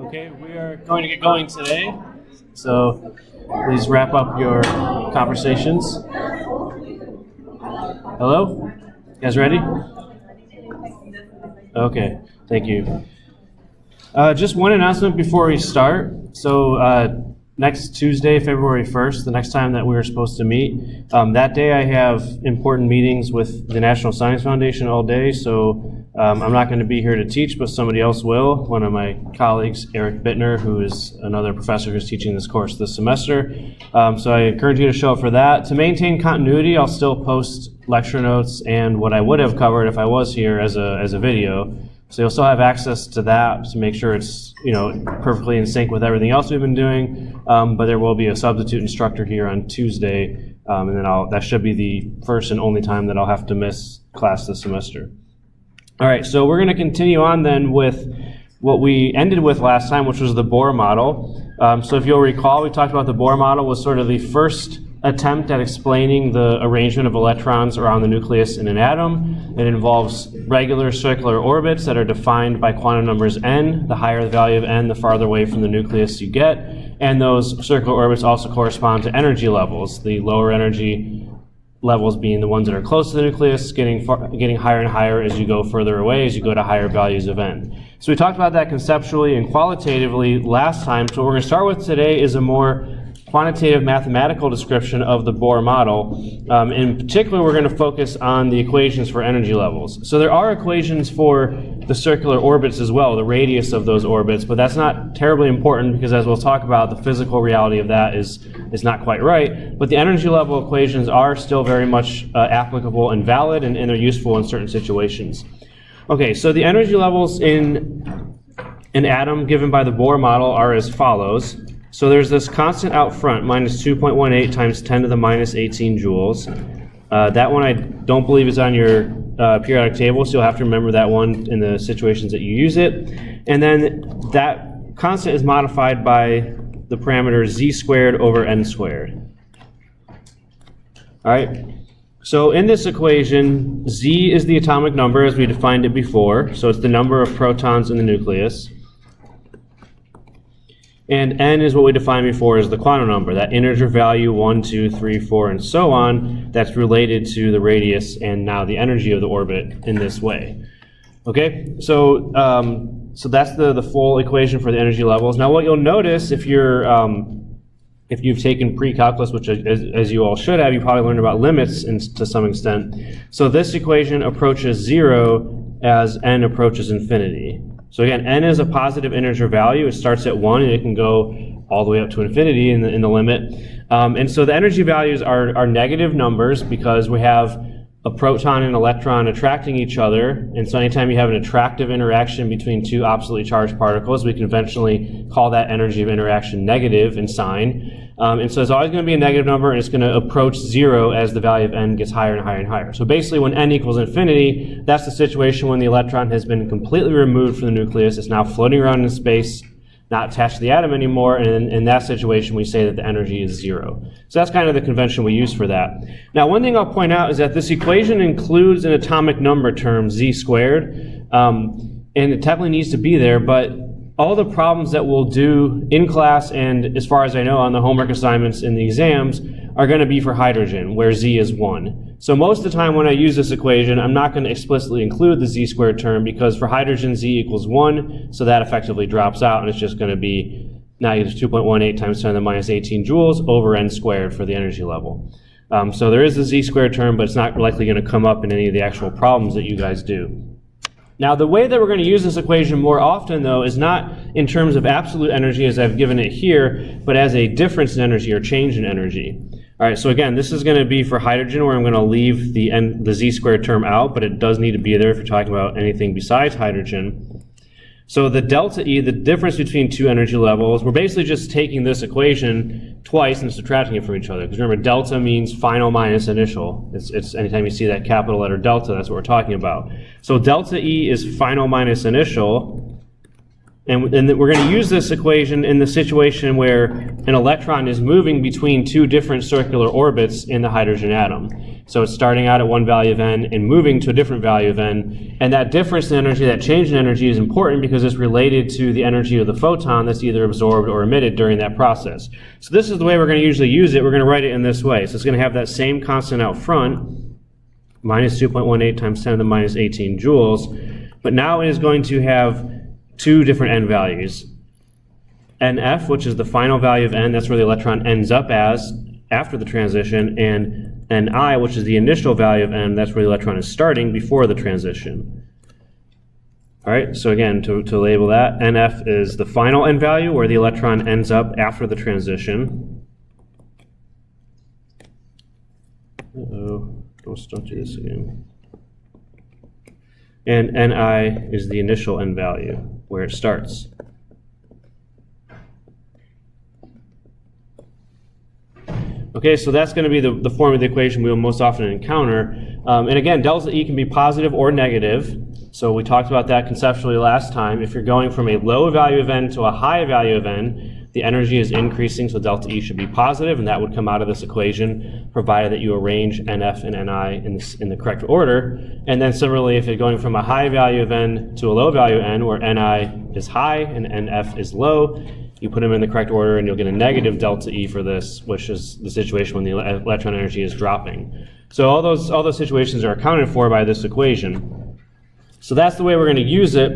Okay, we are going to get going today, so please wrap up your conversations. Hello? You guys ready? Okay, thank you. Just one announcement before we start. So next Tuesday, February 1st, the next time that we were supposed to meet, that day I have important meetings with the National Science Foundation all day, so I'm not going to be here to teach, but somebody else will. One of my colleagues, Eric Bittner, who is another professor who's teaching this course this semester. So I encourage you to show up for that. To maintain continuity, I'll still post lecture notes and what I would have covered if I was here as a video. So you'll still have access to that to make sure it's perfectly in sync with everything else we've been doing. But there will be a substitute instructor here on Tuesday, and then that should be the first and only time that I'll have to miss class this semester. All right, so we're going to continue on then with what we ended with last time, which was the Bohr model. So if you'll recall, we talked about the Bohr model was sort of the first attempt at explaining the arrangement of electrons around the nucleus in an atom. It involves regular circular orbits that are defined by quantum numbers n. The higher the value of n, the farther away from the nucleus you get. And those circular orbits also correspond to energy levels. The lower energy levels being the ones that are close to the nucleus, getting higher and higher as you go further away, as you go to higher values of n. So we talked about that conceptually and qualitatively last time. So what we're going to start with today is a more quantitative mathematical description of the Bohr model. In particular, we're going to focus on the equations for energy levels. So there are equations for the circular orbits as well, the radius of those orbits, but that's not terribly important because, as we'll talk about, the physical reality of that is not quite right. But the energy level equations are still very much applicable and valid, and they're useful in certain situations. Okay, so the energy levels in an atom given by the Bohr model are as follows. So there's this constant out front, minus 2.18 times 10 to the minus 18 joules. That one I don't believe is on your periodic table, so you'll have to remember that one in the situations that you use it. And then that constant is modified by the parameter z squared over n squared. All right. So in this equation, z is the atomic number as we defined it before. So it's the number of protons in the nucleus. And n is what we defined before as the quantum number, that integer value 1, 2, 3, 4, and so on, that's related to the radius and now the energy of the orbit in this way. Okay, so so that's the full equation for the energy levels. Now what you'll notice if you've taken pre-calculus, which as you all should have, you probably learned about limits to some extent. So this equation approaches 0 as n approaches infinity. So again, n is a positive integer value. It starts at 1 and it can go all the way up to infinity in the limit. And so the energy values are negative numbers because we have a proton and electron attracting each other. And so anytime you have an attractive interaction between two oppositely charged particles, we conventionally call that energy of interaction negative in sign. And so it's always going to be a negative number, and it's going to approach 0 as the value of n gets higher and higher and higher. So basically when n equals infinity, that's the situation when the electron has been completely removed from the nucleus. It's now floating around in space, not attached to the atom anymore, and in that situation we say that the energy is 0. So that's kind of the convention we use for that. Now one thing I'll point out is that this equation includes an atomic number term, z squared, and it definitely needs to be there, but all the problems that we'll do in class and, as far as I know, on the homework assignments in the exams are going to be for hydrogen, where z is 1. So most of the time when I use this equation, I'm not going to explicitly include the z squared term because for hydrogen, z equals 1, so that effectively drops out, and it's just going to be negative 2.18 times 10 to the minus 18 joules over n squared for the energy level. So there is a z squared term, but it's not likely going to come up in any of the actual problems that you guys do. Now, the way that we're going to use this equation more often, though, is not in terms of absolute energy as I've given it here, but as a difference in energy or change in energy. All right, so again, this is going to be for hydrogen where I'm going to leave the z squared term out, but it does need to be there if you're talking about anything besides hydrogen. So the delta E, the difference between two energy levels, we're basically just taking this equation twice and subtracting it from each other. Because remember, delta means final minus initial. It's anytime you see that capital letter delta, that's what we're talking about. So delta E is final minus initial. And we're going to use this equation in the situation where an electron is moving between two different circular orbits in the hydrogen atom. So it's starting out at one value of n and moving to a different value of n. And that difference in energy, that change in energy, is important because it's related to the energy of the photon that's either absorbed or emitted during that process. So this is the way we're going to usually use it. We're going to write it in this way. So it's going to have that same constant out front, minus 2.18 times 10 to the minus 18 joules. But now it is going to have two different n values. Nf, which is the final value of n, that's where the electron ends up as after the transition, and Ni, which is the initial value of n, that's where the electron is starting before the transition. All right, so again, to label that, Nf is the final n value where the electron ends up after the transition. Uh-oh, don't do this again. And Ni is the initial n value, where it starts. Okay, so that's going to be the form of the equation we will most often encounter. And again, delta E can be positive or negative. So we talked about that conceptually last time. If you're going from a low value of n to a high value of n, the energy is increasing, so delta E should be positive, and that would come out of this equation, provided that you arrange Nf and Ni in the correct order. And then similarly, if you're going from a high value of n to a low value of n, where Ni is high and Nf is low, you put them in the correct order and you'll get a negative delta E for this, which is the situation when the electron energy is dropping. So all those situations are accounted for by this equation. So that's the way we're going to use it.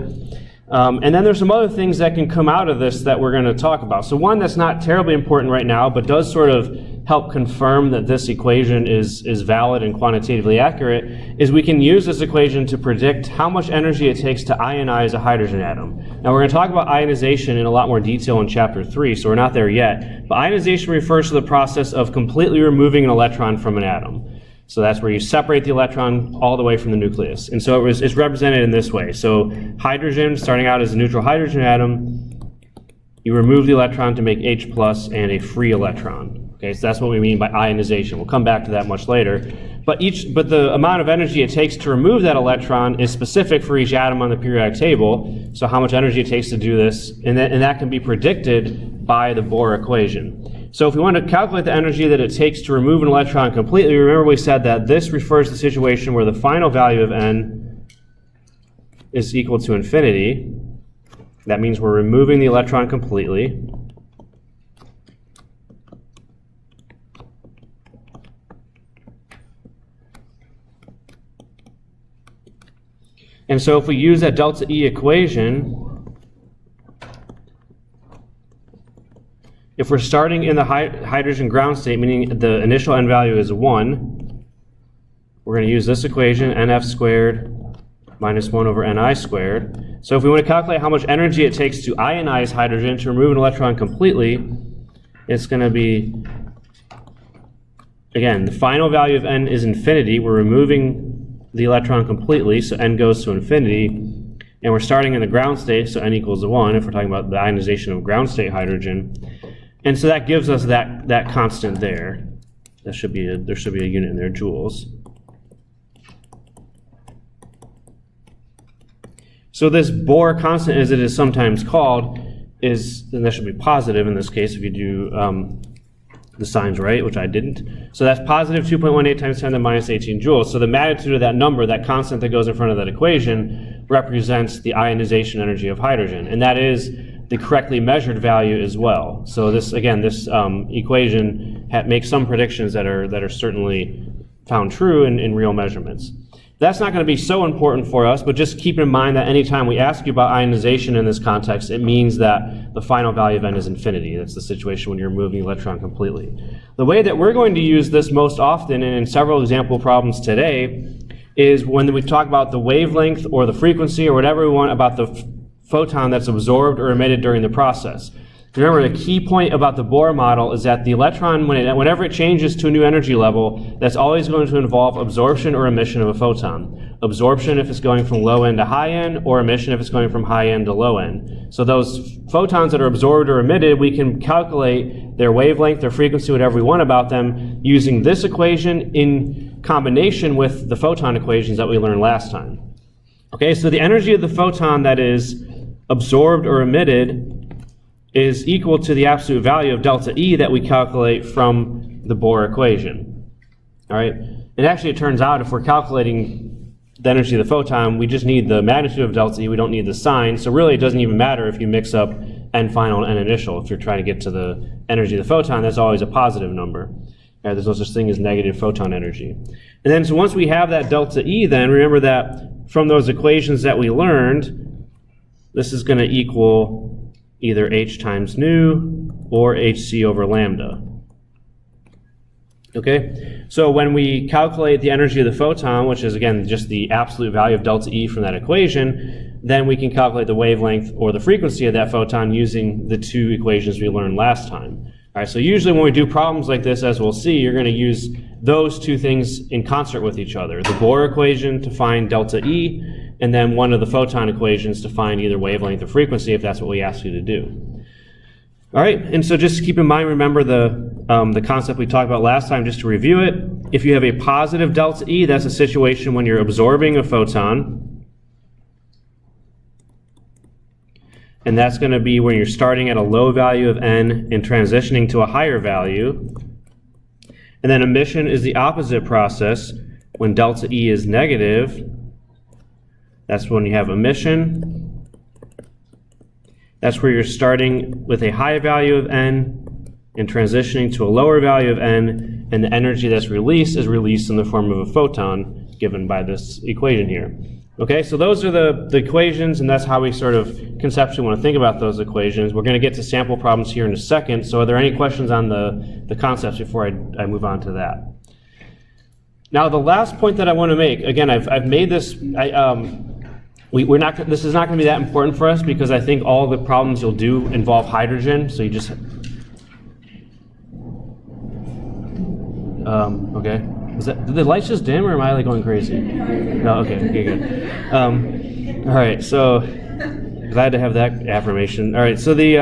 And then there's some other things that can come out of this that we're going to talk about. So one that's not terribly important right now, but does sort of help confirm that this equation is valid and quantitatively accurate, is we can use this equation to predict how much energy it takes to ionize a hydrogen atom. Now we're going to talk about ionization in a lot more detail in chapter 3, so we're not there yet. But ionization refers to the process of completely removing an electron from an atom. So that's where you separate the electron all the way from the nucleus. And so it's represented in this way. So hydrogen, starting out as a neutral hydrogen atom, you remove the electron to make H plus and a free electron. Okay, so that's what we mean by ionization. We'll come back to that much later. But the amount of energy it takes to remove that electron is specific for each atom on the periodic table. So how much energy it takes to do this, and that can be predicted by the Bohr equation. So if we want to calculate the energy that it takes to remove an electron completely, remember we said that this refers to the situation where the final value of n is equal to infinity. That means we're removing the electron completely. And so if we use that delta E equation, if we're starting in the hydrogen ground state, meaning the initial n value is 1, we're going to use this equation, Nf squared minus 1 over Ni squared. So if we want to calculate how much energy it takes to ionize hydrogen, to remove an electron completely, it's going to be, again, the final value of n is infinity. We're removing the electron completely, so n goes to infinity. And we're starting in the ground state, so n equals 1, if we're talking about the ionization of ground state hydrogen. And so that gives us that constant there. There should be a unit in there, joules. So this Bohr constant, as it is sometimes called, and that should be positive in this case if you do the signs right, which I didn't. So that's positive 2.18 times 10 to the minus 18 joules. So the magnitude of that number, that constant that goes in front of that equation, represents the ionization energy of hydrogen. And that is the correctly measured value as well. So this equation makes some predictions that are certainly found true in real measurements. That's not going to be so important for us, but just keep in mind that anytime we ask you about ionization in this context, it means that the final value of n is infinity. That's the situation when you're removing the electron completely. The way that we're going to use this most often, and in several example problems today, is when we talk about the wavelength or the frequency or whatever we want about the photon that's absorbed or emitted during the process. Remember, the key point about the Bohr model is that the electron, whenever it changes to a new energy level, that's always going to involve absorption or emission of a photon. Absorption if it's going from low end to high end, or emission if it's going from high end to low end. So those photons that are absorbed or emitted, we can calculate their wavelength, their frequency, whatever we want about them, using this equation in combination with the photon equations that we learned last time. Okay, so the energy of the photon that is absorbed or emitted is equal to the absolute value of delta E that we calculate from the Bohr equation. All right? And actually it turns out if we're calculating the energy of the photon, we just need the magnitude of delta E, we don't need the sign, so really it doesn't even matter if you mix up n final and n initial. If you're trying to get to the energy of the photon, that's always a positive number. There's no such thing as negative photon energy. And then so once we have that delta E, then remember that from those equations that we learned, this is going to equal either h times nu or hc over lambda. Okay, so when we calculate the energy of the photon, which is again just the absolute value of delta E from that equation, then we can calculate the wavelength or the frequency of that photon using the two equations we learned last time. All right, so usually when we do problems like this, as we'll see, you're going to use those two things in concert with each other. The Bohr equation to find delta E, and then one of the photon equations to find either wavelength or frequency if that's what we ask you to do. All right, and so just keep in mind, remember the concept we talked about last time, just to review it. If you have a positive delta E, that's a situation when you're absorbing a photon. And that's going to be when you're starting at a low value of n and transitioning to a higher value. And then emission is the opposite process. When delta E is negative, that's when you have emission. That's where you're starting with a high value of n and transitioning to a lower value of n, and the energy that's released is released in the form of a photon given by this equation here. Okay, so those are the equations, and that's how we sort of conceptually want to think about those equations. We're going to get to sample problems here in a second, so are there any questions on the concepts before I move on to that? Now the last point that I want to make, again, I've made this, this is not going to be that important for us because I think all the problems you'll do involve hydrogen, so you just, okay. Did the lights just dim or am I like going crazy? No, okay, good. All right, so glad to have that affirmation. All right, so the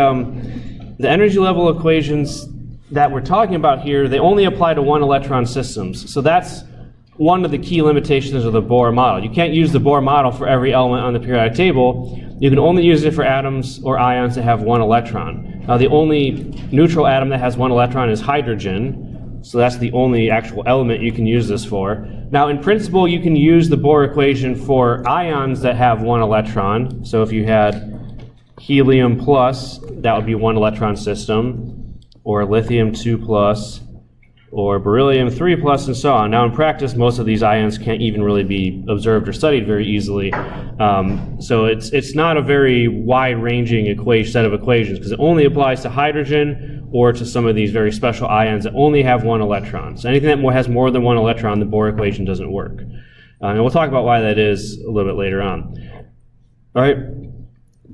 energy level equations that we're talking about here, they only apply to one electron systems. So that's one of the key limitations of the Bohr model. You can't use the Bohr model for every element on the periodic table. You can only use it for atoms or ions that have one electron. Now the only neutral atom that has one electron is hydrogen. So that's the only actual element you can use this for. Now in principle you can use the Bohr equation for ions that have one electron. So if you had helium plus, that would be one electron system, or lithium 2 plus, or beryllium 3 plus, and so on. Now in practice most of these ions can't even really be observed or studied very easily. So it's not a very wide-ranging set of equations because it only applies to hydrogen or to some of these very special ions that only have one electron. So anything that has more than one electron, the Bohr equation doesn't work. And we'll talk about why that is a little bit later on. All right.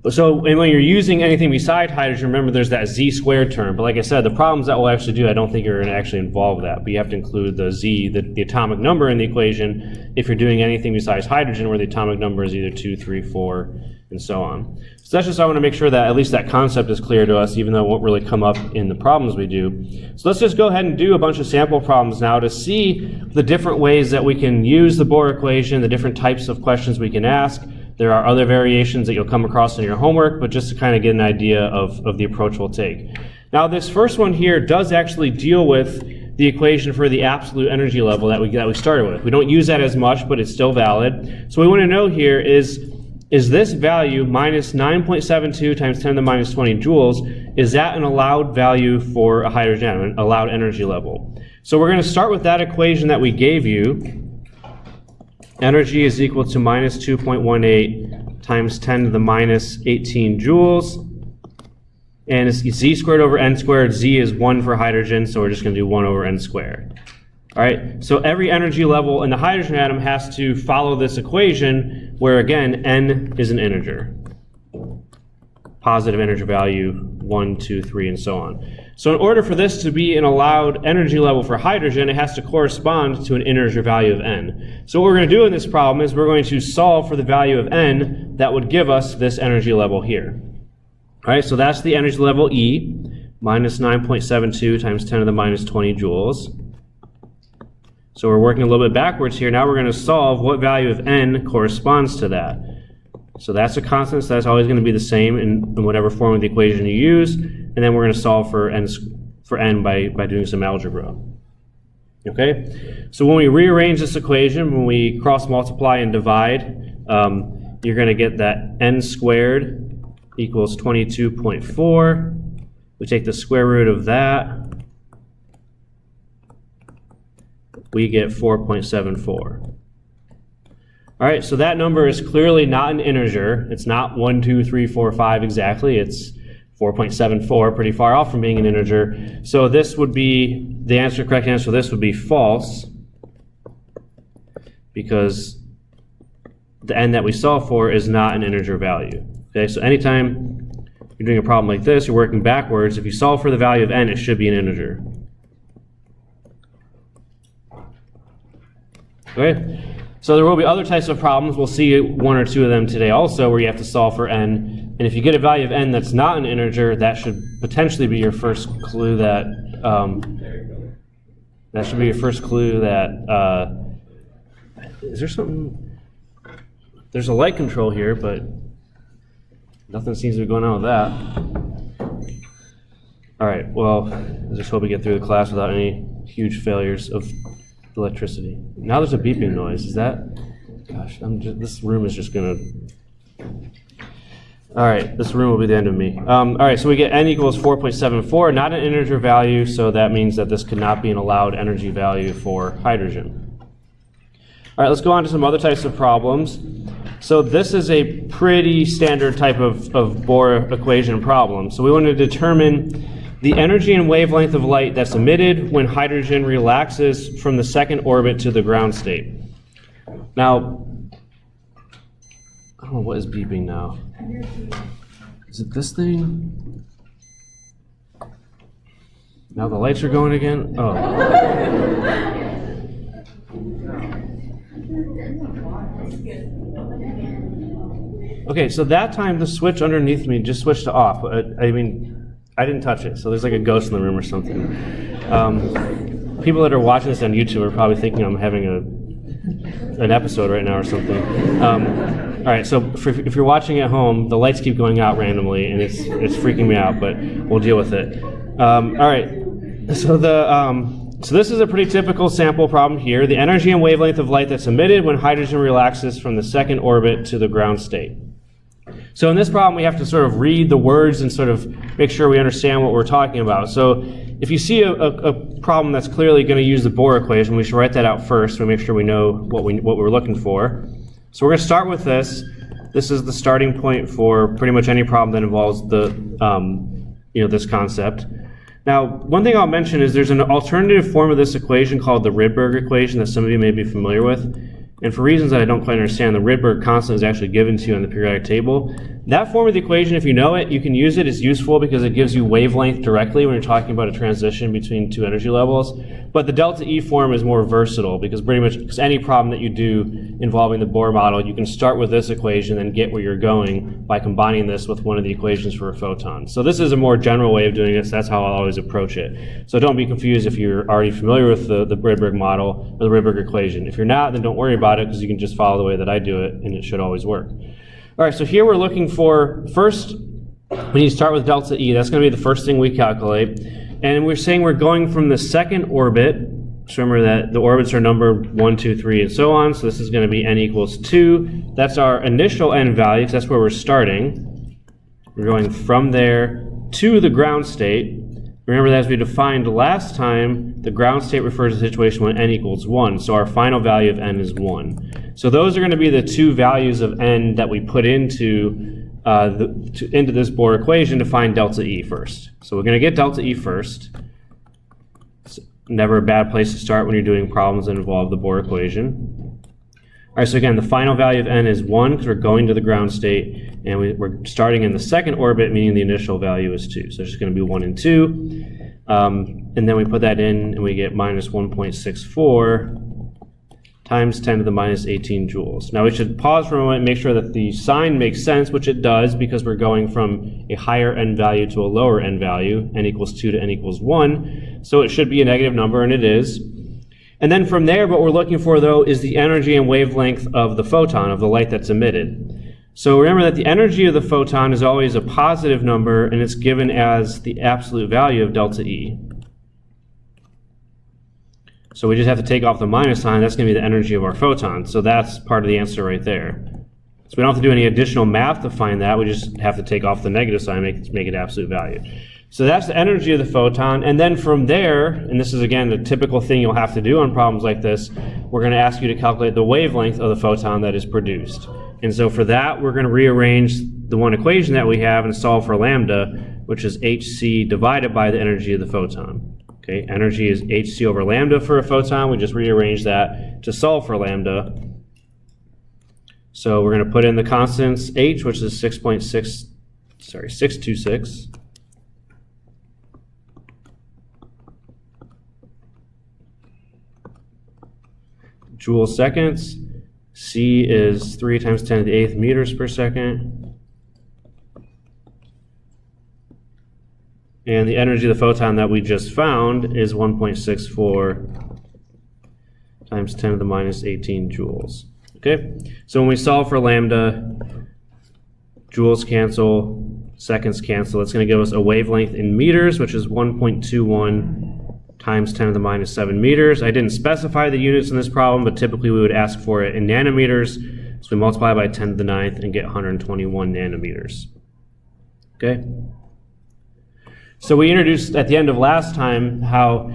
So and when you're using anything beside hydrogen, remember there's that z squared term. But like I said, the problems that we'll actually do, I don't think are going to actually involve that. But you have to include the z, the atomic number in the equation if you're doing anything besides hydrogen where the atomic number is either 2, 3, 4, and so on. So that's just, I want to make sure that at least that concept is clear to us, even though it won't really come up in the problems we do. So let's just go ahead and do a bunch of sample problems now to see the different ways that we can use the Bohr equation, the different types of questions we can ask. There are other variations that you'll come across in your homework, but just to kind of get an idea of the approach we'll take. Now this first one here does actually deal with the equation for the absolute energy level that we started with. We don't use that as much, but it's still valid. So what we want to know here is this value, minus 9.72 times 10 to the minus 20 joules, is that an allowed value for a hydrogen atom, an allowed energy level? So we're going to start with that equation that we gave you. Energy is equal to minus 2.18 times 10 to the minus 18 joules. And it's z squared over n squared. Z is 1 for hydrogen, so we're just going to do 1 over n squared. All right, so every energy level in the hydrogen atom has to follow this equation where, again, n is an integer. Positive integer value, 1, 2, 3, and so on. So in order for this to be an allowed energy level for hydrogen, it has to correspond to an integer value of n. So what we're going to do in this problem is we're going to solve for the value of n that would give us this energy level here. All right, so that's the energy level E, minus 9.72 times 10 to the minus 20 joules. So we're working a little bit backwards here. Now we're going to solve what value of n corresponds to that. So that's a constant, so that's always going to be the same in whatever form of the equation you use. And then we're going to solve for n by doing some algebra. Okay? So when we rearrange this equation, when we cross multiply and divide, you're going to get that n squared equals 22.4. We take the square root of that. We get 4.74. All right, so that number is clearly not an integer. It's not 1, 2, 3, 4, 5 exactly. It's 4.74, pretty far off from being an integer. So this would be, the correct answer for this would be false, because the n that we solve for is not an integer value. Okay, so anytime you're doing a problem like this, you're working backwards. If you solve for the value of n, it should be an integer. Okay? So there will be other types of problems. We'll see one or two of them today also, where you have to solve for n. And if you get a value of n that's not an integer, that should potentially be your first clue that is there something? There's a light control here, but nothing seems to be going on with that. All right. Well, I just hope we get through the class without any huge failures of electricity. Now there's a beeping noise. Is that? Gosh, this room is just gonna. All right, this room will be the end of me. All right, so we get n equals 4.74, not an integer value, so that means that this could not be an allowed energy value for hydrogen. All right, let's go on to some other types of problems. So this is a pretty standard type of Bohr equation problem. So we want to determine the energy and wavelength of light that's emitted when hydrogen relaxes from the second orbit to the ground state. Now, I don't know what is beeping now. Is it this thing? Now the lights are going again? Oh. Okay, so that time the switch underneath me just switched to off. I mean, I didn't touch it, so there's like a ghost in the room or something. People that are watching this on YouTube are probably thinking I'm having an episode right now or something. All right, so if you're watching at home, the lights keep going out randomly, and it's freaking me out, but we'll deal with it. All right, so so this is a pretty typical sample problem here. The energy and wavelength of light that's emitted when hydrogen relaxes from the second orbit to the ground state. So in this problem, we have to sort of read the words and sort of make sure we understand what we're talking about. So if you see a problem that's clearly going to use the Bohr equation, we should write that out first to make sure we know what we're looking for. So we're going to start with this. This is the starting point for pretty much any problem that involves this concept. Now, one thing I'll mention is there's an alternative form of this equation called the Rydberg equation that some of you may be familiar with. And for reasons that I don't quite understand, the Rydberg constant is actually given to you on the periodic table. That form of the equation, if you know it, you can use it. It's useful because it gives you wavelength directly when you're talking about a transition between two energy levels. But the delta E form is more versatile because pretty much any problem that you do involving the Bohr model, you can start with this equation and get where you're going by combining this with one of the equations for a photon. So this is a more general way of doing this. That's how I'll always approach it. So don't be confused if you're already familiar with the Rydberg model or the Rydberg equation. If you're not, then don't worry about it because you can just follow the way that I do it and it should always work. All right, so here we're looking for, first, we need to start with delta E. That's going to be the first thing we calculate. And we're saying we're going from the second orbit. So remember that the orbits are numbered 1, 2, 3, and so on. So this is going to be n equals 2. That's our initial n value, because that's where we're starting. We're going from there to the ground state. Remember that as we defined last time, the ground state refers to a situation when n equals 1. So our final value of n is 1. So those are going to be the two values of n that we put into this Bohr equation to find delta E first. So we're going to get delta E first. It's never a bad place to start when you're doing problems that involve the Bohr equation. All right, so again, the final value of n is 1 because we're going to the ground state, and we're starting in the second orbit, meaning the initial value is 2. So it's just going to be 1 and 2. And then we put that in, and we get minus 1.64 times 10 to the minus 18 joules. Now we should pause for a moment and make sure that the sign makes sense, which it does because we're going from a higher n value to a lower n value, n equals 2 to n equals 1. So it should be a negative number, and it is. And then from there, what we're looking for, though, is the energy and wavelength of the photon, of the light that's emitted. So remember that the energy of the photon is always a positive number, and it's given as the absolute value of delta E. So we just have to take off the minus sign. That's going to be the energy of our photon. So that's part of the answer right there. So we don't have to do any additional math to find that. We just have to take off the negative sign, make it absolute value. So that's the energy of the photon. And then from there, and this is again the typical thing you'll have to do on problems like this, we're going to ask you to calculate the wavelength of the photon that is produced. And so for that, we're going to rearrange the one equation that we have and solve for lambda, which is hc divided by the energy of the photon. Okay, energy is hc over lambda for a photon. We just rearrange that to solve for lambda. So we're going to put in the constants h, which is 626. Joule seconds. C is 3 times 10 to the 8th meters per second. And the energy of the photon that we just found is 1.64 times 10 to the minus 18 joules. Okay, so when we solve for lambda, joules cancel, seconds cancel. It's going to give us a wavelength in meters, which is 1.21 times 10 to the minus 7 meters. I didn't specify the units in this problem, but typically we would ask for it in nanometers. So we multiply by 10 to the 9th and get 121 nanometers. Okay. So we introduced at the end of last time how,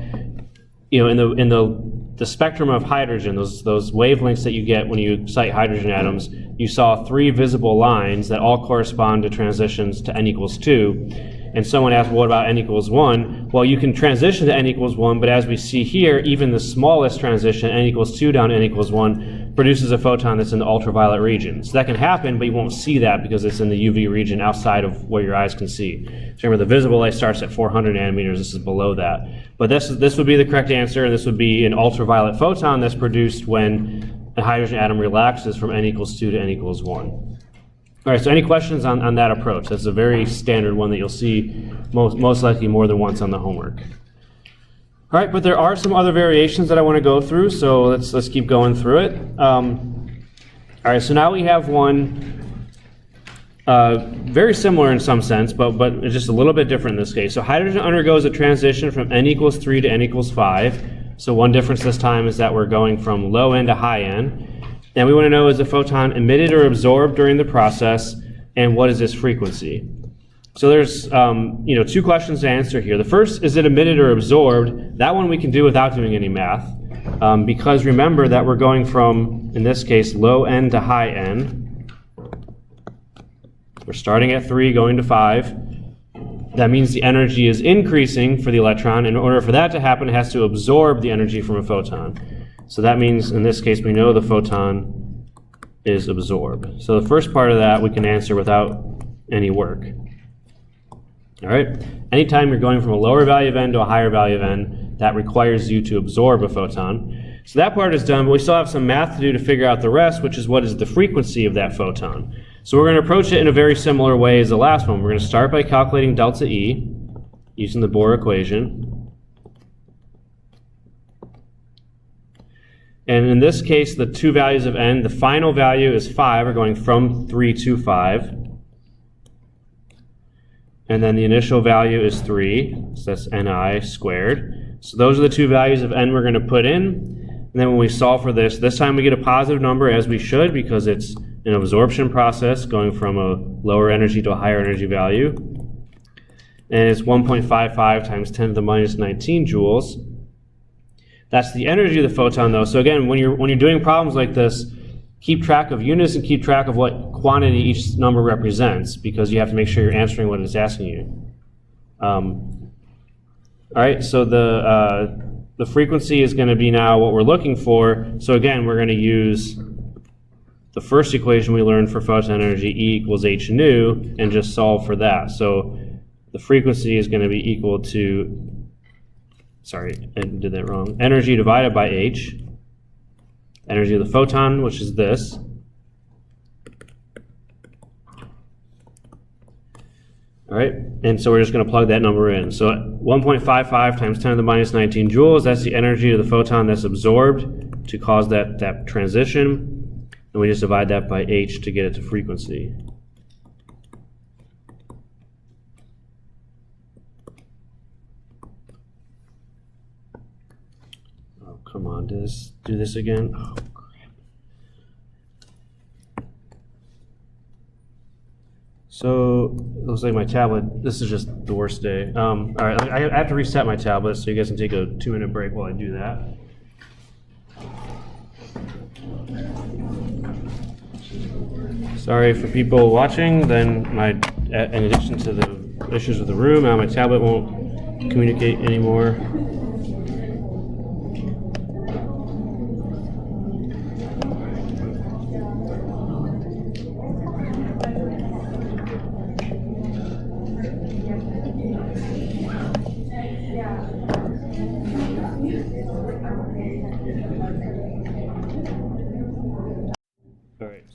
in the spectrum of hydrogen, those wavelengths that you get when you cite hydrogen atoms, you saw 3 visible lines that all correspond to transitions to n equals 2. And someone asked, well, what about n equals 1? Well, you can transition to n equals 1, but as we see here, even the smallest transition, n equals 2 down to n equals 1, produces a photon that's in the ultraviolet region. So that can happen, but you won't see that because it's in the UV region outside of where your eyes can see. So remember, the visible light starts at 400 nanometers. This is below that. But this would be the correct answer, and this would be an ultraviolet photon that's produced when a hydrogen atom relaxes from n equals 2 to n equals 1. All right, so any questions on that approach? That's a very standard one that you'll see most likely more than once on the homework. All right, but there are some other variations that I want to go through, so let's keep going through it. All right, so now we have one very similar in some sense, but it's just a little bit different in this case. So hydrogen undergoes a transition from n equals 3 to n equals 5. So one difference this time is that we're going from low n to high n. And we want to know, is the photon emitted or absorbed during the process, and what is its frequency? So there's 2 questions to answer here. The first, is it emitted or absorbed? That one we can do without doing any math, because remember that we're going from, in this case, low n to high n. We're starting at 3, going to 5. That means the energy is increasing for the electron. In order for that to happen, it has to absorb the energy from a photon. So that means, in this case, we know the photon is absorbed. So the first part of that we can answer without any work. All right? Anytime you're going from a lower value of n to a higher value of n, that requires you to absorb a photon. So that part is done, but we still have some math to do to figure out the rest, which is what is the frequency of that photon. So we're going to approach it in a very similar way as the last one. We're going to start by calculating delta E using the Bohr equation. And in this case, the 2 values of n, the final value is 5. We're going from 3 to 5. And then the initial value is 3. So that's ni squared. So those are the 2 values of n we're going to put in. And then when we solve for this time we get a positive number, as we should, because it's an absorption process going from a lower energy to a higher energy value. And it's 1.55 times 10 to the minus 19 joules. That's the energy of the photon, though. So again, when you're doing problems like this, keep track of units and keep track of what quantity each number represents, because you have to make sure you're answering what it's asking you. All right, so the frequency is going to be now what we're looking for. So again, we're going to use the first equation we learned for photon energy, E equals h nu, and just solve for that. So the frequency is going to be equal to, sorry, I did that wrong. Energy divided by h. Energy of the photon, which is this. All right, and so we're just going to plug that number in. So 1.55 times 10 to the minus 19 joules, that's the energy of the photon that's absorbed to cause that transition. and we just divide that by h to get it to frequency. Oh, come on, do this again? Oh, crap. So, it looks like my tablet, this is just the worst day. All right, I have to reset my tablet, so you guys can take a 2-minute break while I do that. Sorry for people watching, then in addition to the issues with the room, my tablet won't communicate anymore.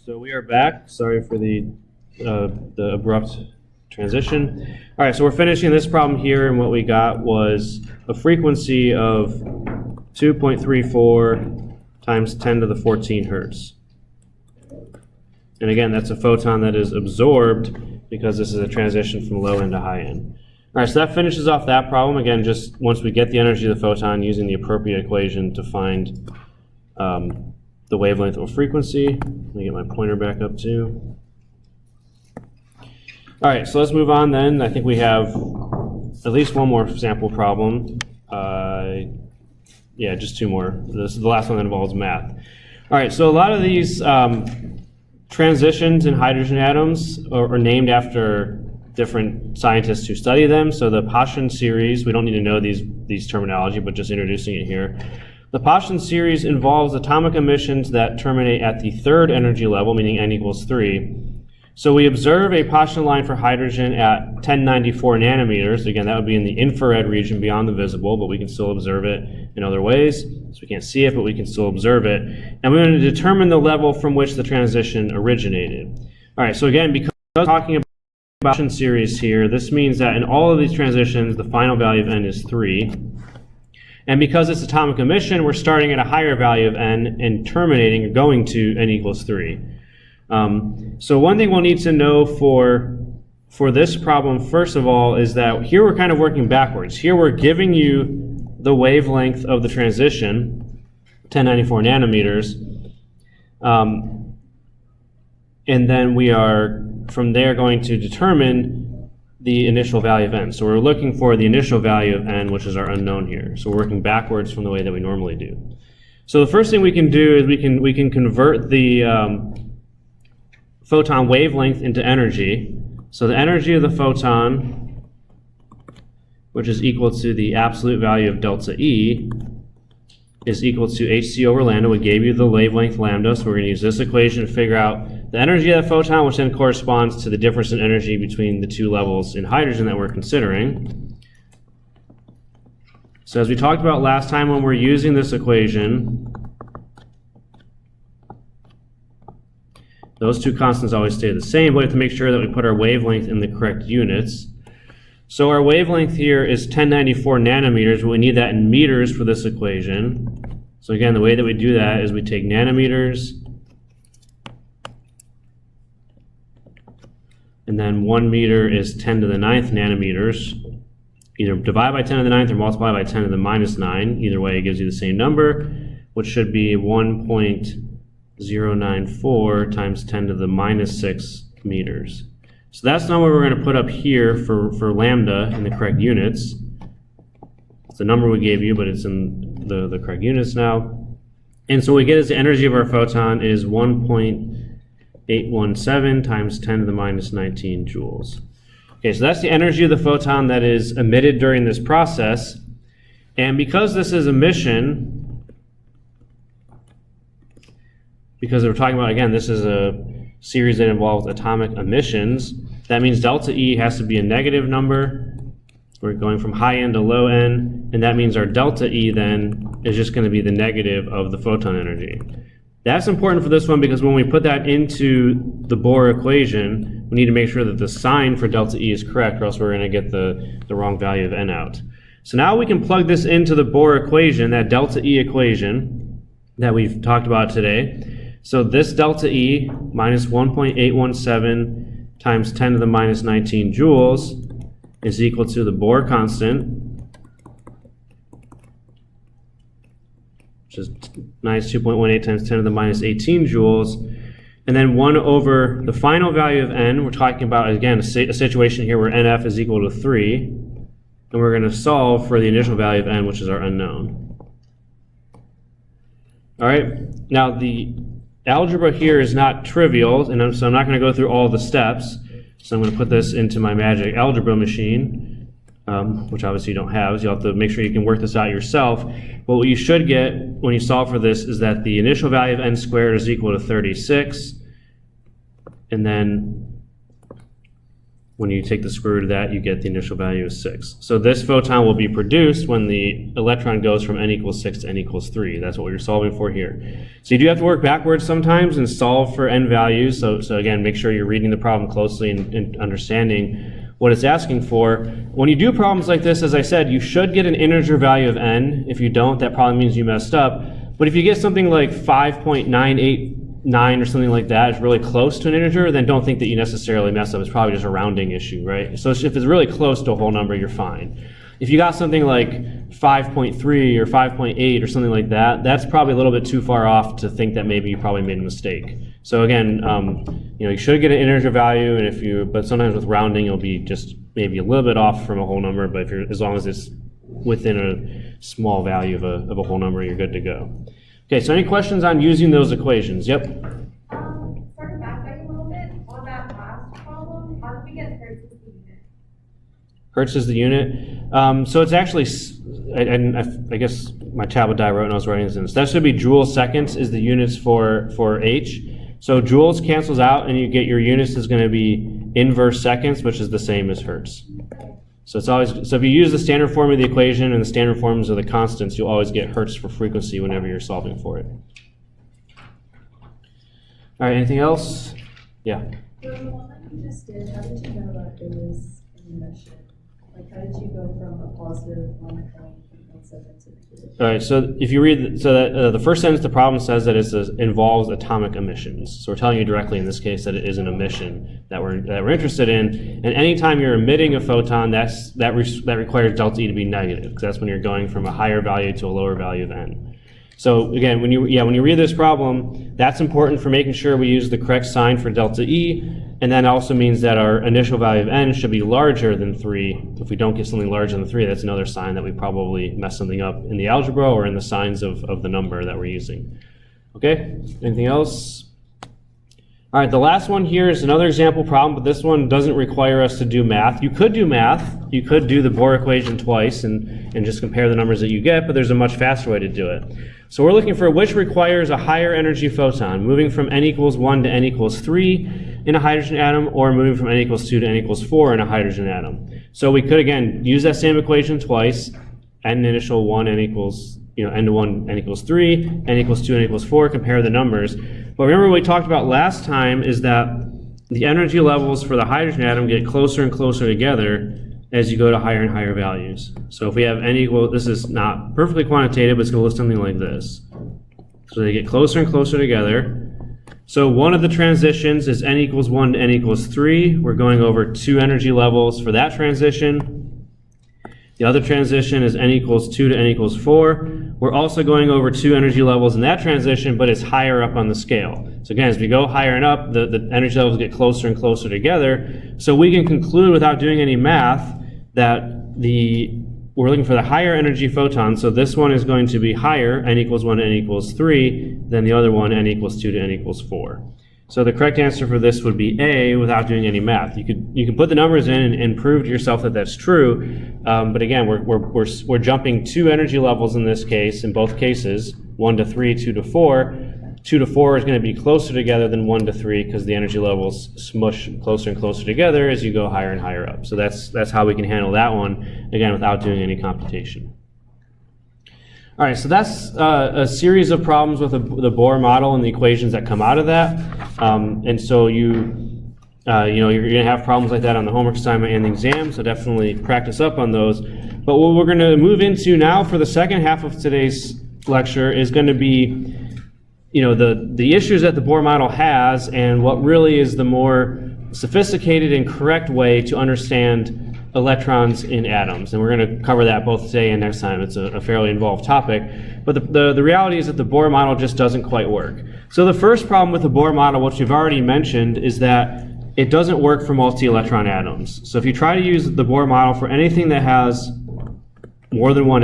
So we are back. Sorry for the abrupt transition. All right, so we're finishing this problem here, and what we got was a frequency of 2.34 times 10 to the 14 hertz. And again, that's a photon that is absorbed because this is a transition from low end to high end. All right, so that finishes off that problem. Again, just once we get the energy of the photon, using the appropriate equation to find the wavelength or frequency. Let me get my pointer back up too. All right, so let's move on then. I think we have at least one more sample problem. Yeah, just two more. This is the last one that involves math. All right, so a lot of these transitions in hydrogen atoms are named after different scientists who study them. So the Photon series, we don't need to know these terminology, but just introducing it here. The Photon series involves atomic emissions that terminate at the third energy level, meaning n equals 3. So we observe a Photon line for hydrogen at 1094 nanometers. Again, that would be in the infrared region beyond the visible, but we can still observe it in other ways. So we can't see it, but we can still observe it. And we're going to determine the level from which the transition originated. All right, so again, because we're talking about the Photon series here, this means that in all of these transitions, the final value of n is 3. And because it's atomic emission, we're starting at a higher value of n and terminating or going to n equals 3. So one thing we'll need to know for this problem, first of all, is that here we're kind of working backwards. Here we're giving you the wavelength of the transition, 1094 nanometers, and then we are from there going to determine the initial value of n. So we're looking for the initial value of n, which is our unknown here. So we're working backwards from the way that we normally do. So the first thing we can do is we can convert the photon wavelength into energy. So the energy of the photon, which is equal to the absolute value of delta E, is equal to hc over lambda. We gave you the wavelength lambda, so we're going to use this equation to figure out the energy of the photon, which then corresponds to the difference in energy between the two levels in hydrogen that we're considering. So as we talked about last time, when we're using this equation, those two constants always stay the same, but we have to make sure that we put our wavelength in the correct units. So our wavelength here is 1094 nanometers, but we need that in meters for this equation. So again, the way that we do that is we take nanometers, and then 1 meter is 10 to the 9th nanometers. Either divide by 10 to the 9th or multiply by 10 to the minus 9. Either way, it gives you the same number, which should be 1.094 times 10 to the minus 6 meters. So that's the number we're going to put up here for lambda in the correct units. It's the number we gave you, but it's in the correct units now. And so what we get is the energy of our photon is 1.817 times 10 to the minus 19 joules. Okay, so that's the energy of the photon that is emitted during this process. And because this is emission, because we're talking about, again, this is a series that involves atomic emissions, that means delta E has to be a negative number. We're going from high end to low end, and that means our delta E then is just going to be the negative of the photon energy. That's important for this one because when we put that into the Bohr equation, we need to make sure that the sign for delta E is correct, or else we're going to get the wrong value of n out. So now we can plug this into the Bohr equation, that delta E equation that we've talked about today. So this delta E minus 1.817 times 10 to the minus 19 joules is equal to the Bohr constant, which is minus 2.18 times 10 to the minus 18 joules, and then 1 over the final value of n. We're talking about, again, a situation here where nf is equal to 3, and we're going to solve for the initial value of n, which is our unknown. All right, now the algebra here is not trivial, and so I'm not going to go through all the steps. So I'm going to put this into my magic algebra machine, which obviously you don't have, so you'll have to make sure you can work this out yourself. But what you should get when you solve for this is that the initial value of n squared is equal to 36, and then when you take the square root of that, you get the initial value of 6. So this photon will be produced when the electron goes from n equals 6 to n equals 3. That's what you're solving for here. So you do have to work backwards sometimes and solve for n values. So again, make sure you're reading the problem closely and understanding what it's asking for. When you do problems like this, as I said, you should get an integer value of n. If you don't, that probably means you messed up. But if you get something like 5.989 or something like that, it's really close to an integer, then don't think that you necessarily messed up. It's probably just a rounding issue, right? So if it's really close to a whole number, you're fine. If you got something like 5.3 or 5.8 or something like that, that's probably a little bit too far off to think that maybe you probably made a mistake. So again, you should get an integer value, and but sometimes with rounding, you'll be just maybe a little bit off from a whole number. But as long as it's within a small value of a whole number, you're good to go. Okay, so any questions on using those equations? Yep. Starting backtracking a little bit on that last problem, how did we get Hertz as the unit? Hertz is the unit. So it's actually, I guess my tablet I wrote when I was writing this. That should be joule seconds is the units for H. So joules cancels out, and you get your units is going to be inverse seconds, which is the same as Hertz. So it's always, so if you use the standard form of the equation and the standard forms of the constants, you'll always get Hertz for frequency whenever you're solving for it. All right, anything else? Yeah. So the one that you just did, how did you know that it was an emission? Like, how did you go from a positive 1.17 to negative? All right, so if you read, the first sentence, the problem says that it involves atomic emissions. So we're telling you directly in this case that it is an emission that we're interested in. And anytime you're emitting a photon, that requires delta E to be negative, because that's when you're going from a higher value to a lower value of n. So again, when you read this problem, that's important for making sure we use the correct sign for delta E, and that also means that our initial value of n should be larger than 3. If we don't get something larger than 3, that's another sign that we probably messed something up in the algebra or in the signs of the number that we're using. Okay, anything else? All right, the last one here is another example problem, but this one doesn't require us to do math. You could do math. You could do the Bohr equation twice and just compare the numbers that you get, but there's a much faster way to do it. So we're looking for which requires a higher energy photon, moving from n equals 1 to n equals 3 in a hydrogen atom, or moving from n equals 2 to n equals 4 in a hydrogen atom. So we could, again, use that same equation twice, n initial 1, n equals, n to 1, n equals 3, n equals 2, n equals 4, compare the numbers. But remember what we talked about last time is that the energy levels for the hydrogen atom get closer and closer together as you go to higher and higher values. So if we have n equal, this is not perfectly quantitative, but it's going to look something like this. So they get closer and closer together. So one of the transitions is n equals 1 to n equals 3. We're going over 2 energy levels for that transition. The other transition is n equals 2 to n equals 4. We're also going over 2 energy levels in that transition, but it's higher up on the scale. So again, as we go higher and up, the energy levels get closer and closer together. So we can conclude without doing any math that we're looking for the higher energy photon. So this one is going to be higher, n equals 1 to n equals 3, than the other one, n equals 2 to n equals 4. So the correct answer for this would be A without doing any math. You can put the numbers in and prove to yourself that that's true. But again, we're jumping 2 energy levels in this case, in both cases, 1 to 3, 2 to 4. 2 to 4 is going to be closer together than 1 to 3 because the energy levels smush closer and closer together as you go higher and higher up. So that's how we can handle that one, again, without doing any computation. All right, so that's a series of problems with the Bohr model and the equations that come out of that. And so you're going to have problems like that on the homework assignment and the exam, so definitely practice up on those. But what we're going to move into now for the second half of today's lecture is going to be the issues that the Bohr model has, and what really is the more sophisticated and correct way to understand electrons in atoms. And we're going to cover that both today and next time. It's a fairly involved topic. But the reality is that the Bohr model just doesn't quite work. So the first problem with the Bohr model, which we've already mentioned, is that it doesn't work for multi-electron atoms. So if you try to use the Bohr model for anything that has more than one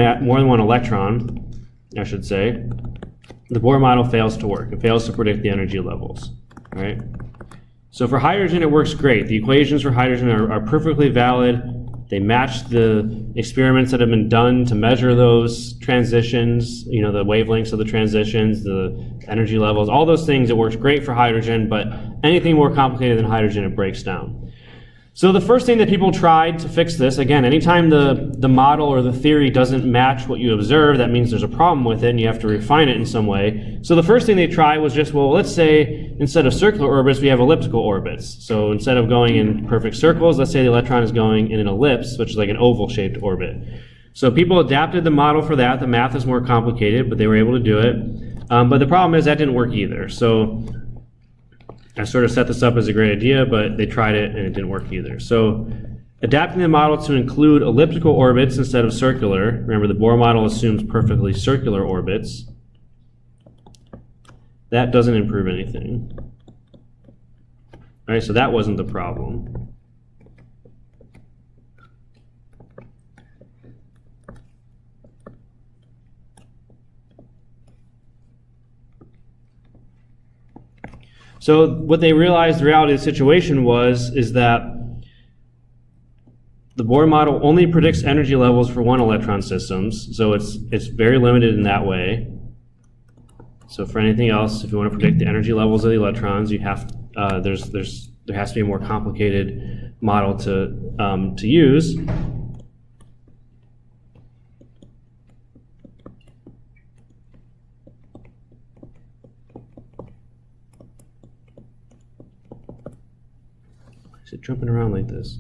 electron, I should say, the Bohr model fails to work. It fails to predict the energy levels, right? So for hydrogen, it works great. The equations for hydrogen are perfectly valid. They match the experiments that have been done to measure those transitions, the wavelengths of the transitions, the energy levels, all those things. It works great for hydrogen, but anything more complicated than hydrogen, it breaks down. So the first thing that people tried to fix this, again, anytime the model or the theory doesn't match what you observe, that means there's a problem with it and you have to refine it in some way. So the first thing they tried was just, well, let's say instead of circular orbits, we have elliptical orbits. So instead of going in perfect circles, let's say the electron is going in an ellipse, which is like an oval-shaped orbit. So people adapted the model for that. The math is more complicated, but they were able to do it. But the problem is that didn't work either. So I sort of set this up as a great idea, but they tried it and it didn't work either. So adapting the model to include elliptical orbits instead of circular. Remember, the Bohr model assumes perfectly circular orbits. That doesn't improve anything. All right, so that wasn't the problem. So what they realized the reality of the situation is that the Bohr model only predicts energy levels for one electron systems, so it's very limited in that way. So for anything else, if you want to predict the energy levels of the electrons, you have there has to be a more complicated model to use. Is it jumping around like this?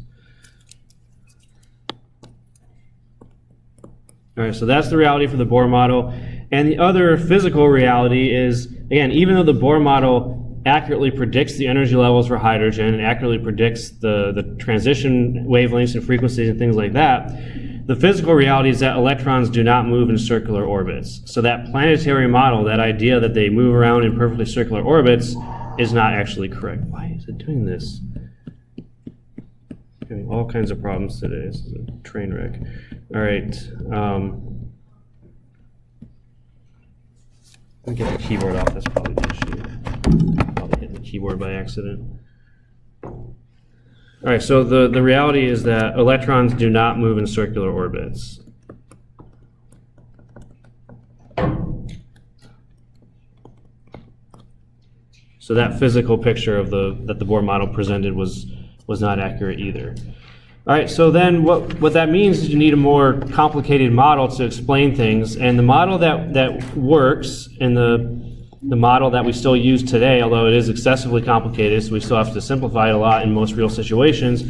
All right, so that's the reality for the Bohr model. And the other physical reality is, again, even though the Bohr model accurately predicts the energy levels for hydrogen and accurately predicts the transition wavelengths and frequencies and things like that, the physical reality is that electrons do not move in circular orbits. So that planetary model, that idea that they move around in perfectly circular orbits, is not actually correct. Why is it doing this? Having all kinds of problems today. This is a train wreck. All right. Let me get the keyboard off. That's probably the issue. Probably hitting the keyboard by accident. All right. So the reality is that electrons do not move in circular orbits. So that physical picture of that the Bohr model presented was not accurate either. All right, so then what that means is you need a more complicated model to explain things, and the model that works in the model that we still use today, although it is excessively complicated, so we still have to simplify it a lot in most real situations,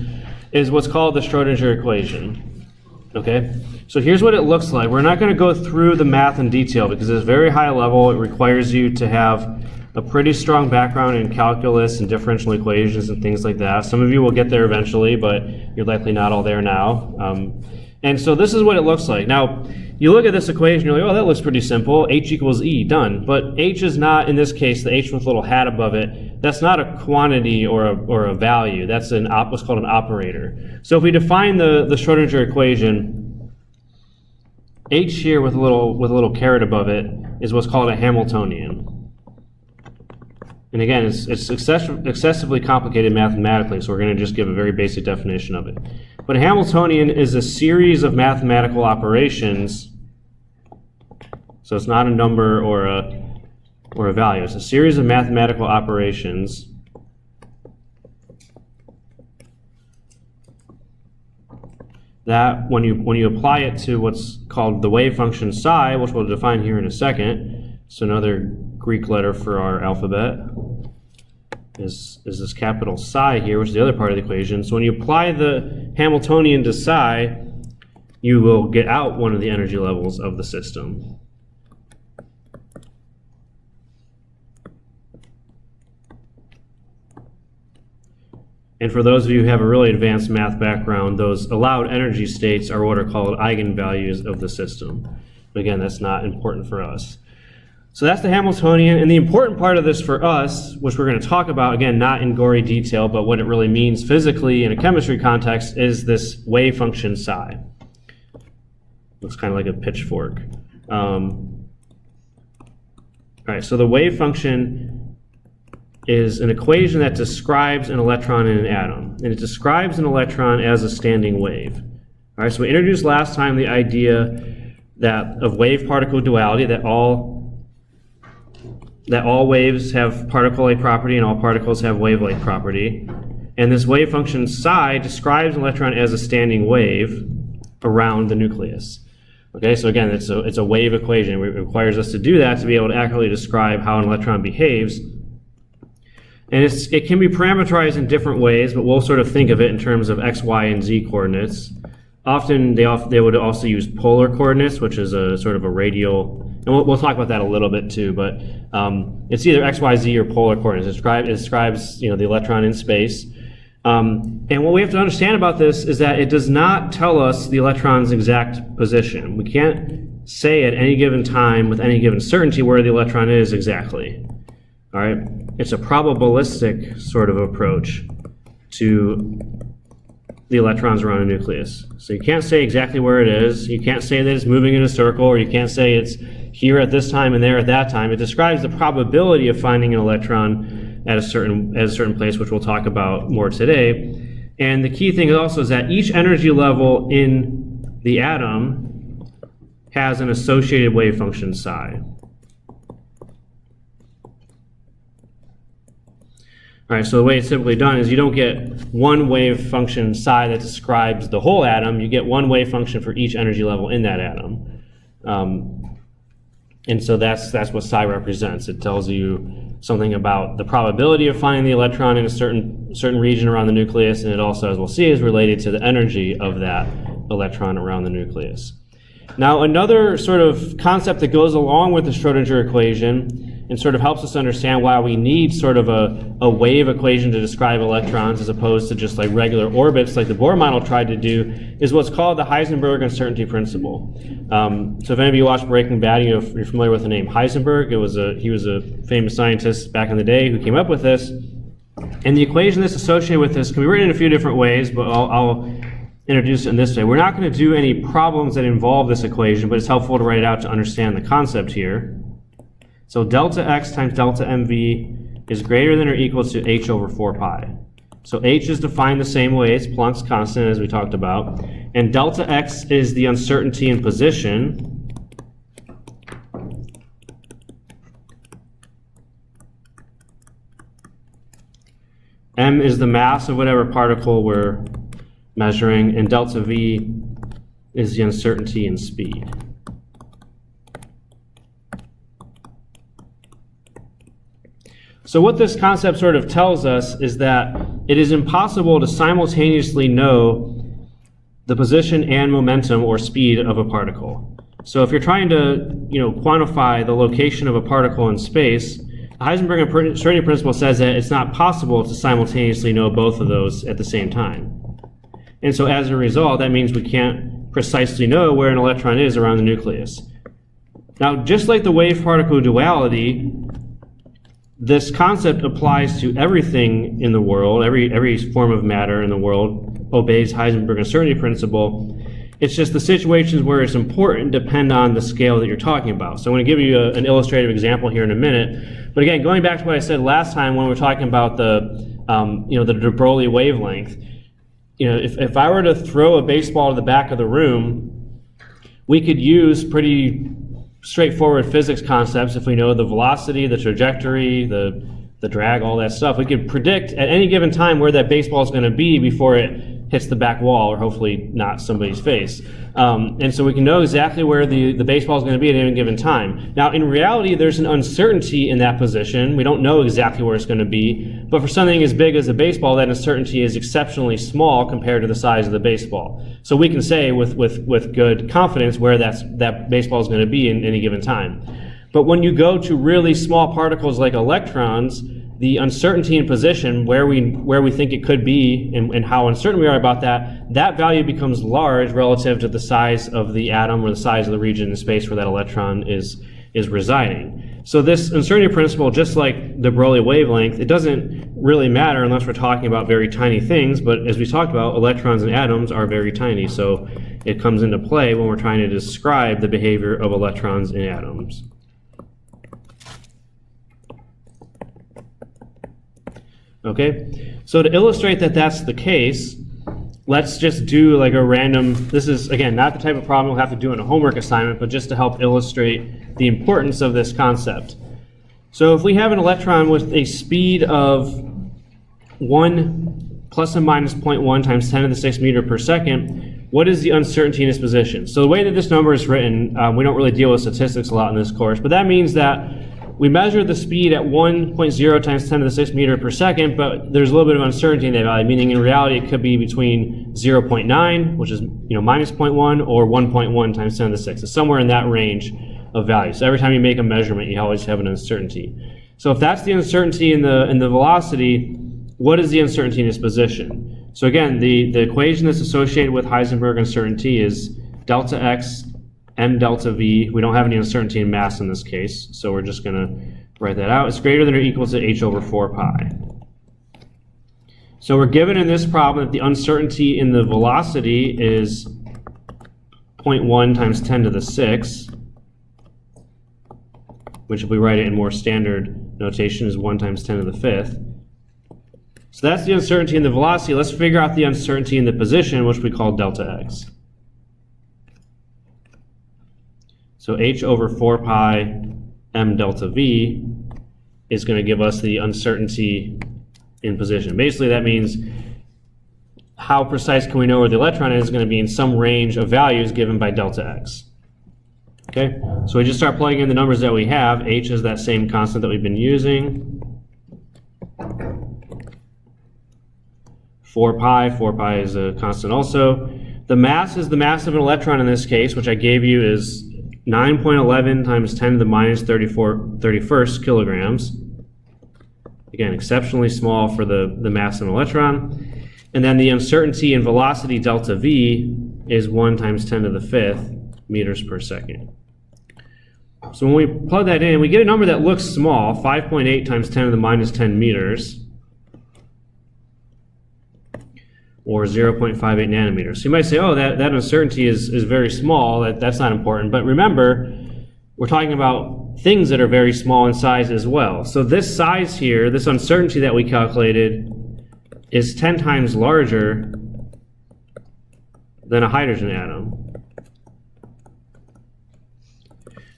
is what's called the Schrödinger equation. Okay, so here's what it looks like. We're not going to go through the math in detail because it's very high level. It requires you to have a pretty strong background in calculus and differential equations and things like that. Some of you will get there eventually, but you're likely not all there now. And so this is what it looks like. Now, you look at this equation, you're like, oh, that looks pretty simple. H equals E, done. But H is not, in this case, the H with a little hat above it, that's not a quantity or a value. That's what's called an operator. So if we define the Schrödinger equation, H here with a little caret above it is what's called a Hamiltonian. And again, it's excessively complicated mathematically, so we're going to just give a very basic definition of it. But a Hamiltonian is a series of mathematical operations. So it's not a number or a value. It's a series of mathematical operations that when you apply it to what's called the wave function psi, which we'll define here in a second, so another Greek letter for our alphabet is this capital psi here, which is the other part of the equation. So when you apply the Hamiltonian to psi, you will get out one of the energy levels of the system. And for those of you who have a really advanced math background, those allowed energy states are what are called eigenvalues of the system. But again, that's not important for us. So that's the Hamiltonian, and the important part of this for us, which we're going to talk about, again, not in gory detail, but what it really means physically in a chemistry context, is this wave function psi. Looks kind of like a pitchfork. All right, so the wave function is an equation that describes an electron in an atom, and it describes an electron as a standing wave. All right, so we introduced last time the idea that of wave-particle duality, that all waves have particle-like property and all particles have wave-like property. And this wave function psi describes an electron as a standing wave around the nucleus. Okay, so again, it's a wave equation. It requires us to do that to be able to accurately describe how an electron behaves. And it can be parameterized in different ways, but we'll sort of think of it in terms of x, y, and z coordinates. Often they would also use polar coordinates, which is a sort of a radial, and we'll talk about that a little bit too, but it's either x, y, z or polar coordinates. It describes the electron in space. And what we have to understand about this is that it does not tell us the electron's exact position. We can't say at any given time with any given certainty where the electron is exactly. All right? It's a probabilistic sort of approach to the electrons around a nucleus. So you can't say exactly where it is. You can't say that it's moving in a circle, or you can't say it's here at this time and there at that time. It describes the probability of finding an electron at a certain place, which we'll talk about more today. And the key thing also is that each energy level in the atom has an associated wave function psi. All right, so the way it's typically done is you don't get one wave function psi that describes the whole atom. You get one wave function for each energy level in that atom. And so that's what psi represents. It tells you something about the probability of finding the electron in a certain region around the nucleus, and it also, as we'll see, is related to the energy of that electron around the nucleus. Now, another sort of concept that goes along with the Schrodinger equation and sort of helps us understand why we need sort of a wave equation to describe electrons as opposed to just like regular orbits like the Bohr model tried to do is what's called the Heisenberg uncertainty principle. So if any of you watched Breaking Bad, you're familiar with the name Heisenberg. He was a famous scientist back in the day who came up with this. And the equation that's associated with this can be written in a few different ways, but I'll introduce it in this way. We're not going to do any problems that involve this equation, but it's helpful to write it out to understand the concept here. So delta x times delta mv is greater than or equal to h over 4 pi. So h is defined the same way. It's Planck's constant, as we talked about. And delta x is the uncertainty in position. M is the mass of whatever particle we're measuring, and delta v is the uncertainty in speed. So what this concept sort of tells us is that it is impossible to simultaneously know the position and momentum or speed of a particle. So if you're trying to, quantify the location of a particle in space, the Heisenberg uncertainty principle says that it's not possible to simultaneously know both of those at the same time. And so as a result, that means we can't precisely know where an electron is around the nucleus. Now, just like the wave-particle duality, this concept applies to everything in the world. Every form of matter in the world obeys Heisenberg uncertainty principle. It's just the situations where it's important depend on the scale that you're talking about. So I'm going to give you an illustrative example here in a minute. But again, going back to what I said last time when we were talking about the de Broglie wavelength, if I were to throw a baseball to the back of the room, we could use pretty straightforward physics concepts. If we know the velocity, the trajectory, the drag, all that stuff, we could predict at any given time where that baseball is going to be before it hits the back wall, or hopefully not somebody's face. And so we can know exactly where the baseball is going to be at any given time. Now, in reality, there's an uncertainty in that position. We don't know exactly where it's going to be, but for something as big as a baseball, that uncertainty is exceptionally small compared to the size of the baseball. So we can say with good confidence where that baseball is going to be in any given time. But when you go to really small particles like electrons, the uncertainty in position, where we think it could be and how uncertain we are about that, that value becomes large relative to the size of the atom or the size of the region in space where that electron is residing. So this uncertainty principle, just like the Broglie wavelength, it doesn't really matter unless we're talking about very tiny things, but as we talked about, electrons and atoms are very tiny, so it comes into play when we're trying to describe the behavior of electrons and atoms. Okay, so to illustrate that that's the case, let's just do like a random, this is, again, not the type of problem we'll have to do in a homework assignment, but just to help illustrate the importance of this concept. So if we have an electron with a speed of 1 plus or minus 0.1 times 10 to the 6th meter per second, what is the uncertainty in its position? So the way that this number is written, we don't really deal with statistics a lot in this course, but that means that we measure the speed at 1.0 times 10 to the 6th meter per second, but there's a little bit of uncertainty in that value, meaning in reality it could be between 0.9, which is minus 0.1, or 1.1 times 10 to the 6th. It's somewhere in that range of value. So every time you make a measurement, you always have an uncertainty. So if that's the uncertainty in the velocity, what is the uncertainty in its position? So again, the equation that's associated with Heisenberg uncertainty is delta x m delta v. We don't have any uncertainty in mass in this case, so we're just going to write that out. It's greater than or equal to h over 4 pi. So we're given in this problem that the uncertainty in the velocity is 0.1 times 10 to the 6, which if we write it in more standard notation is 1 times 10 to the 5th. So that's the uncertainty in the velocity. Let's figure out the uncertainty in the position, which we call delta x. So h over 4 pi m delta v is going to give us the uncertainty in position. Basically, that means how precise can we know where the electron is going to be in some range of values given by delta x. Okay, so we just start plugging in the numbers that we have. H is that same constant that we've been using. 4 pi is a constant also. The mass is the mass of an electron in this case, which I gave you is 9.11 times 10 to the minus 31st kilograms. Again, exceptionally small for the mass of an electron. And then the uncertainty in velocity delta v is 1 times 10 to the 5th meters per second. So when we plug that in, we get a number that looks small, 5.8 times 10 to the minus 10 meters, or 0.58 nanometers. So you might say, oh, that uncertainty is very small, that's not important. But remember, we're talking about things that are very small in size as well. So this size here, this uncertainty that we calculated, is 10 times larger than a hydrogen atom.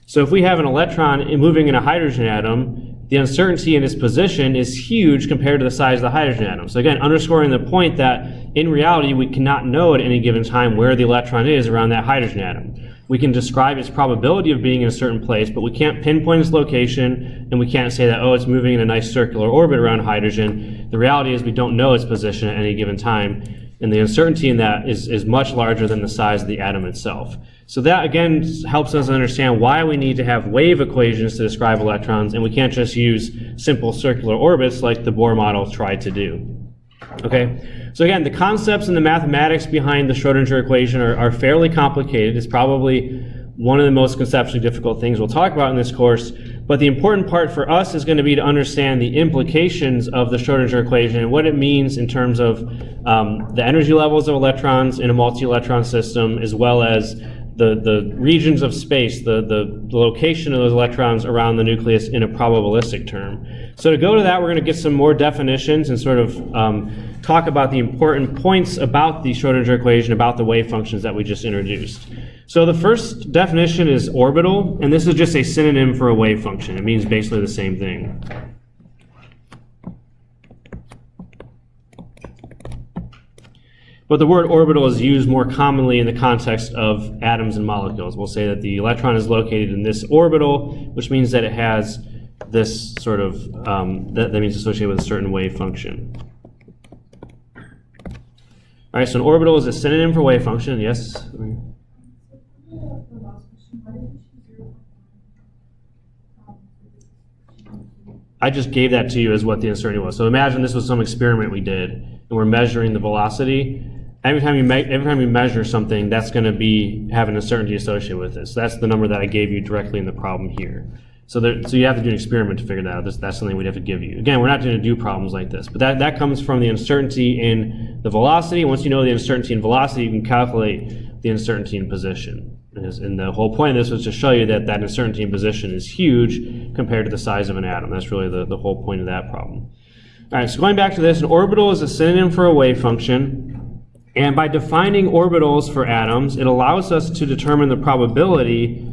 So if we have an electron moving in a hydrogen atom, the uncertainty in its position is huge compared to the size of the hydrogen atom. So again, underscoring the point that in reality we cannot know at any given time where the electron is around that hydrogen atom. We can describe its probability of being in a certain place, but we can't pinpoint its location, and we can't say that, oh, it's moving in a nice circular orbit around hydrogen. The reality is we don't know its position at any given time, and the uncertainty in that is much larger than the size of the atom itself. So that, again, helps us understand why we need to have wave equations to describe electrons, and we can't just use simple circular orbits like the Bohr model tried to do. Okay, so again, the concepts and the mathematics behind the Schrodinger equation are fairly complicated. It's probably one of the most conceptually difficult things we'll talk about in this course, but the important part for us is going to be to understand the implications of the Schrodinger equation and what it means in terms of the energy levels of electrons in a multi-electron system, as well as the regions of space, the location of those electrons around the nucleus in a probabilistic term. So to go to that, we're going to get some more definitions and sort of talk about the important points about the Schrodinger equation, about the wave functions that we just introduced. So the first definition is orbital, and this is just a synonym for a wave function. It means basically the same thing. But the word orbital is used more commonly in the context of atoms and molecules. We'll say that the electron is located in this orbital, which means that it has this sort of, that means associated with a certain wave function. All right, so an orbital is a synonym for wave function, yes? I just gave that to you as what the uncertainty was. So imagine this was some experiment we did, and we're measuring the velocity. Every time you measure something, that's going to have an uncertainty associated with it. So that's the number that I gave you directly in the problem here. So you have to do an experiment to figure that out. That's something we'd have to give you. Again, we're not going to do problems like this, but that comes from the uncertainty in the velocity. Once you know the uncertainty in velocity, you can calculate the uncertainty in position. And the whole point of this was to show you that uncertainty in position is huge compared to the size of an atom. That's really the whole point of that problem. All right, so going back to this, an orbital is a synonym for a wave function. And by defining orbitals for atoms, it allows us to determine the probability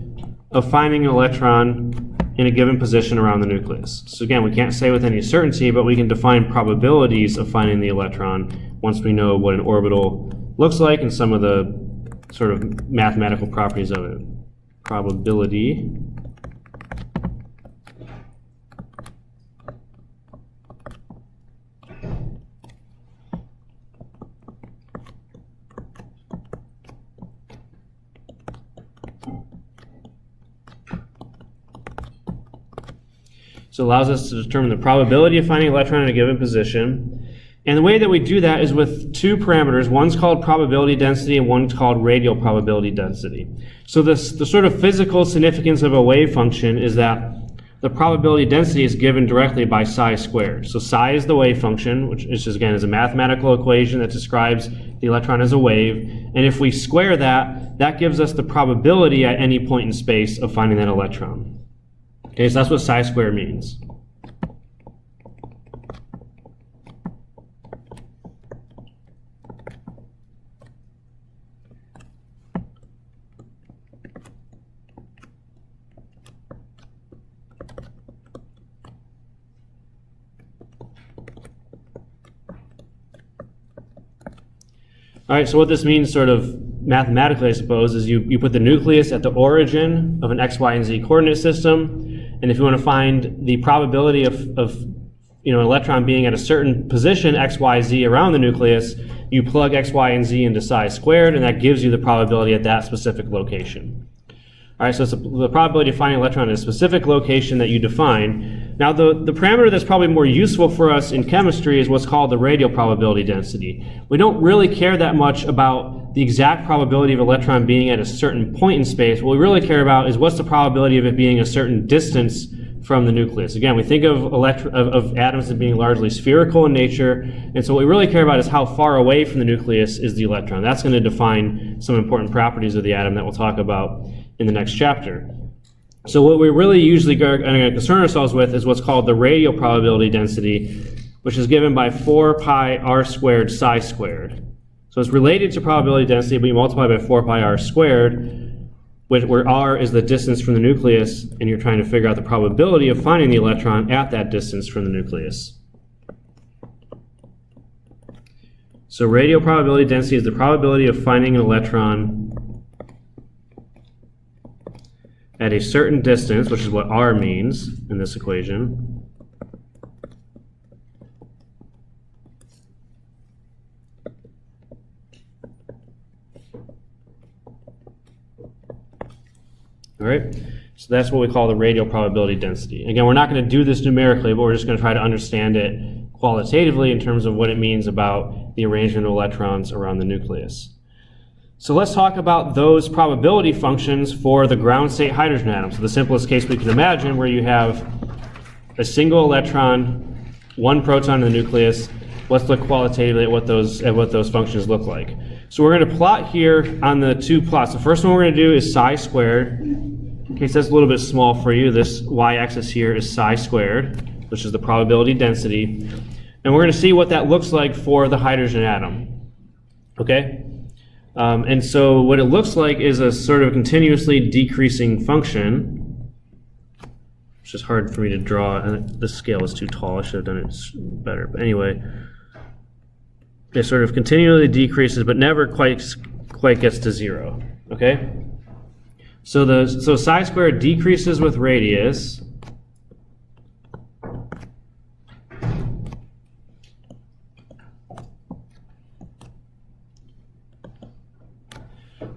of finding an electron in a given position around the nucleus. So again, we can't say with any certainty, but we can define probabilities of finding the electron once we know what an orbital looks like and some of the sort of mathematical properties of it. Probability So it allows us to determine the probability of finding an electron in a given position. And the way that we do that is with two parameters. One's called probability density and one's called radial probability density. So the sort of physical significance of a wave function is that the probability density is given directly by psi squared. So psi is the wave function, which is just, again, is a mathematical equation that describes the electron as a wave. And if we square that, that gives us the probability at any point in space of finding that electron. Okay, so that's what psi squared means. All right, so what this means sort of mathematically, I suppose, is you put the nucleus at the origin of an x, y, and z coordinate system. And if you want to find the probability of an electron being at a certain position, x, y, z, around the nucleus, you plug x, y, and z into psi squared, and that gives you the probability at that specific location. All right, so it's the probability of finding an electron at a specific location that you define. Now, the parameter that's probably more useful for us in chemistry is what's called the radial probability density. We don't really care that much about the exact probability of an electron being at a certain point in space. What we really care about is what's the probability of it being a certain distance from the nucleus. Again, we think of atoms as being largely spherical in nature, and so what we really care about is how far away from the nucleus is the electron. That's going to define some important properties of the atom that we'll talk about in the next chapter. So what we really usually are going to concern ourselves with is what's called the radial probability density, which is given by 4 pi r squared psi squared. So it's related to probability density, but you multiply by 4 pi r squared, where r is the distance from the nucleus, and you're trying to figure out the probability of finding the electron at that distance from the nucleus. So radial probability density is the probability of finding an electron at a certain distance, which is what r means in this equation. All right, so that's what we call the radial probability density. Again, we're not going to do this numerically, but we're just going to try to understand it qualitatively in terms of what it means about the arrangement of electrons around the nucleus. So let's talk about those probability functions for the ground state hydrogen atom. So the simplest case we can imagine, where you have a single electron, one proton in the nucleus. Let's look qualitatively at what those functions look like. So we're going to plot here on the two plots. The first one we're going to do is psi squared. In case that's a little bit small for you, this y-axis here is psi squared, which is the probability density. And we're going to see what that looks like for the hydrogen atom. Okay? And so what it looks like is a sort of continuously decreasing function, which is hard for me to draw, and this scale is too tall. I should have done it better. But anyway, it sort of continually decreases, but never quite gets to 0. Okay? So psi squared decreases with radius.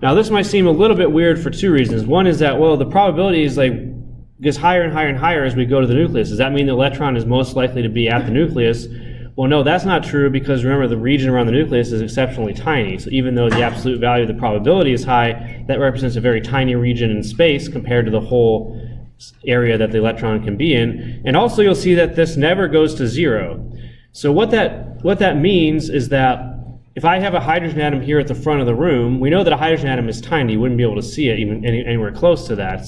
Now this might seem a little bit weird for two reasons. One is that, well, the probability is like gets higher and higher and higher as we go to the nucleus. Does that mean the electron is most likely to be at the nucleus? Well, no, that's not true, because remember, the region around the nucleus is exceptionally tiny. So even though the absolute value of the probability is high, that represents a very tiny region in space compared to the whole area that the electron can be in. And also you'll see that this never goes to zero. So what that means is that if I have a hydrogen atom here at the front of the room, we know that a hydrogen atom is tiny. You wouldn't be able to see it even anywhere close to that.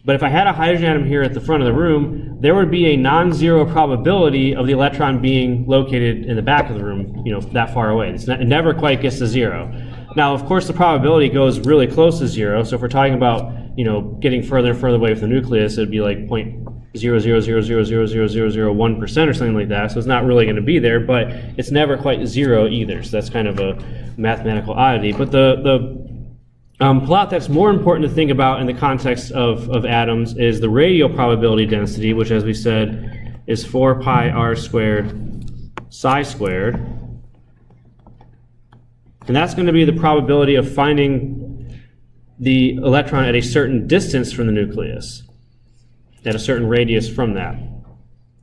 But if I had a hydrogen atom here at the front of the room, there would be a non-zero probability of the electron being located in the back of the room, that far away. It never quite gets to zero. Now, of course, the probability goes really close to zero. So if we're talking about, getting further and further away from the nucleus, it'd be like 0.000000001% or something like that. So it's not really going to be there, but it's never quite zero either. So that's kind of a mathematical oddity. But the plot that's more important to think about in the context of atoms is the radial probability density, which, as we said, is 4 pi r squared psi squared. And that's going to be the probability of finding the electron at a certain distance from the nucleus, at a certain radius from that.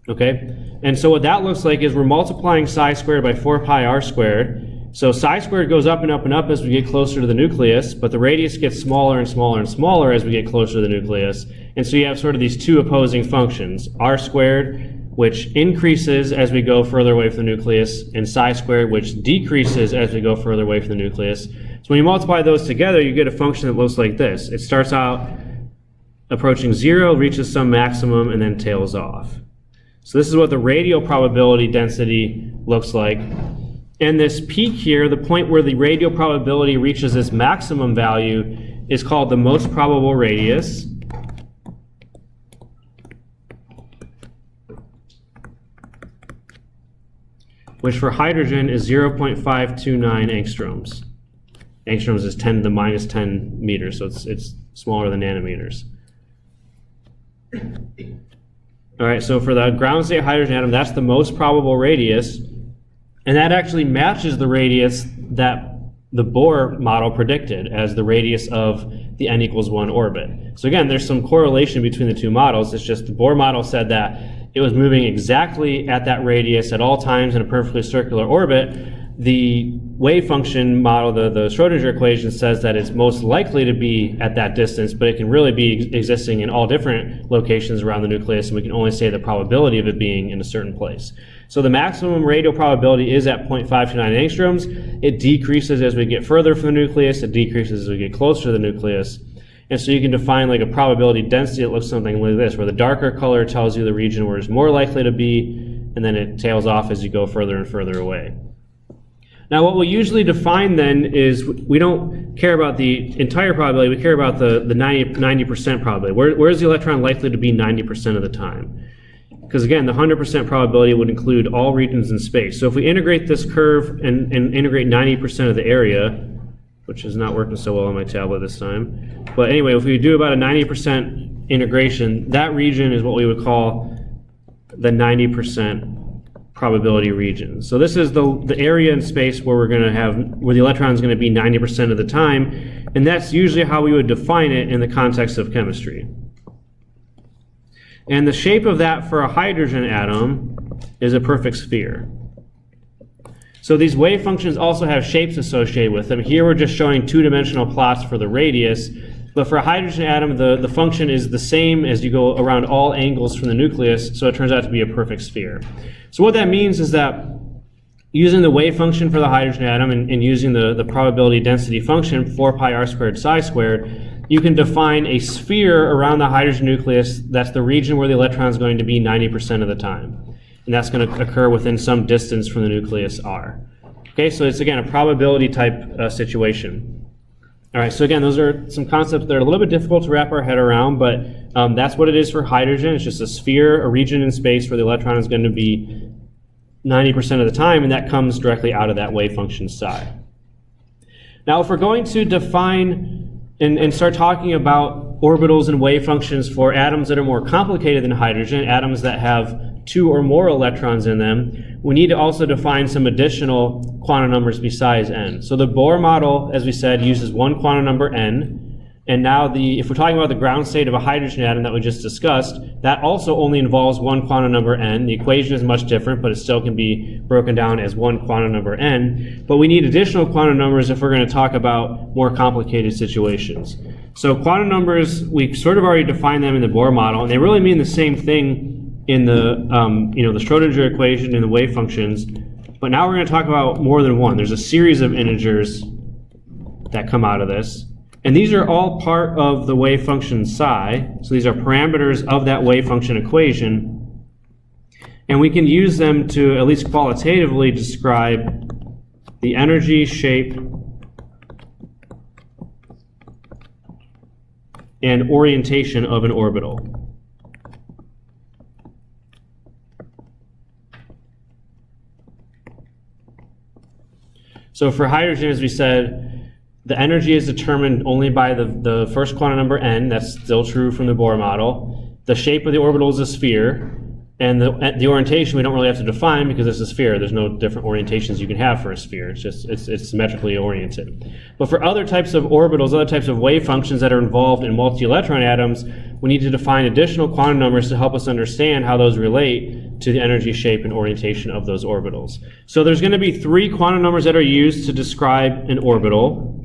Okay? And so what that looks like is we're multiplying psi squared by 4 pi r squared. So psi squared goes up and up and up as we get closer to the nucleus, but the radius gets smaller and smaller and smaller as we get closer to the nucleus. And so you have sort of these two opposing functions, r squared, which increases as we go further away from the nucleus, and psi squared, which decreases as we go further away from the nucleus. So when you multiply those together, you get a function that looks like this. It starts out approaching zero, reaches some maximum, and then tails off. So this is what the radial probability density looks like. And this peak here, the point where the radial probability reaches its maximum value, is called the most probable radius. Which for hydrogen is 0.529 angstroms. Angstroms is 10 to the minus 10 meters, so it's smaller than nanometers. All right, so for the ground state hydrogen atom, that's the most probable radius. And that actually matches the radius that the Bohr model predicted as the radius of the n equals 1 orbit. So again, there's some correlation between the two models. It's just the Bohr model said that it was moving exactly at that radius at all times in a perfectly circular orbit. The wave function model, the Schrodinger equation, says that it's most likely to be at that distance, but it can really be existing in all different locations around the nucleus, and we can only say the probability of it being in a certain place. So the maximum radial probability is at 0.529 angstroms. It decreases as we get further from the nucleus. It decreases as we get closer to the nucleus. And so you can define like a probability density that looks something like this, where the darker color tells you the region where it's more likely to be, and then it tails off as you go further and further away. Now what we usually define then is we don't care about the entire probability, we care about the 90% probability. Where is the electron likely to be 90% of the time? Because again, the 100% probability would include all regions in space. So if we integrate this curve and integrate 90% of the area, which is not working so well on my tablet this time. But anyway, if we do about a 90% integration, that region is what we would call the 90% probability region. So this is the area in space where where the electron is going to be 90% of the time, and that's usually how we would define it in the context of chemistry. And the shape of that for a hydrogen atom is a perfect sphere. So these wave functions also have shapes associated with them. Here we're just showing two-dimensional plots for the radius, but for a hydrogen atom, the function is the same as you go around all angles from the nucleus, so it turns out to be a perfect sphere. So what that means is that using the wave function for the hydrogen atom and using the probability density function, 4 pi r squared psi squared, you can define a sphere around the hydrogen nucleus that's the region where the electron is going to be 90% of the time. And that's going to occur within some distance from the nucleus r. Okay, so it's again a probability type situation. All right, so again, those are some concepts that are a little bit difficult to wrap our head around, but that's what it is for hydrogen. It's just a sphere, a region in space where the electron is going to be 90% of the time, and that comes directly out of that wave function psi. Now, if we're going to define and start talking about orbitals and wave functions for atoms that are more complicated than hydrogen, atoms that have 2 or more electrons in them, we need to also define some additional quantum numbers besides n. So the Bohr model, as we said, uses one quantum number n, And now if we're talking about the ground state of a hydrogen atom that we just discussed, that also only involves one quantum number n. The equation is much different, but it still can be broken down as one quantum number n. But we need additional quantum numbers if we're going to talk about more complicated situations. So quantum numbers, we sort of already defined them in the Bohr model, and they really mean the same thing in the the Schrodinger equation and the wave functions. But now we're going to talk about more than one. There's a series of integers that come out of this. And these are all part of the wave function psi. So these are parameters of that wave function equation. And we can use them to at least qualitatively describe the energy, shape, and orientation of an orbital. So for hydrogen, as we said, the energy is determined only by the first quantum number n. That's still true from the Bohr model. The shape of the orbital is a sphere. And the orientation we don't really have to define because it's a sphere. There's no different orientations you can have for a sphere. It's symmetrically oriented. But for other types of orbitals, other types of wave functions that are involved in multi-electron atoms, we need to define additional quantum numbers to help us understand how those relate to the energy, shape, and orientation of those orbitals. So there's going to be 3 quantum numbers that are used to describe an orbital.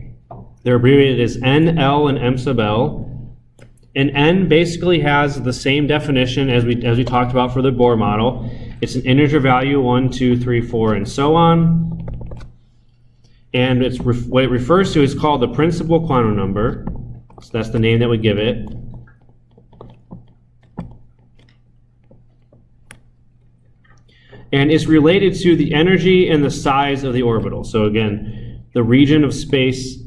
They're abbreviated as n, l, and m sub l. And n basically has the same definition as we talked about for the Bohr model. It's an integer value, 1, 2, 3, 4, and so on. And what it refers to is called the principal quantum number. So that's the name that we give it. And it's related to the energy and the size of the orbital. So again, the region of space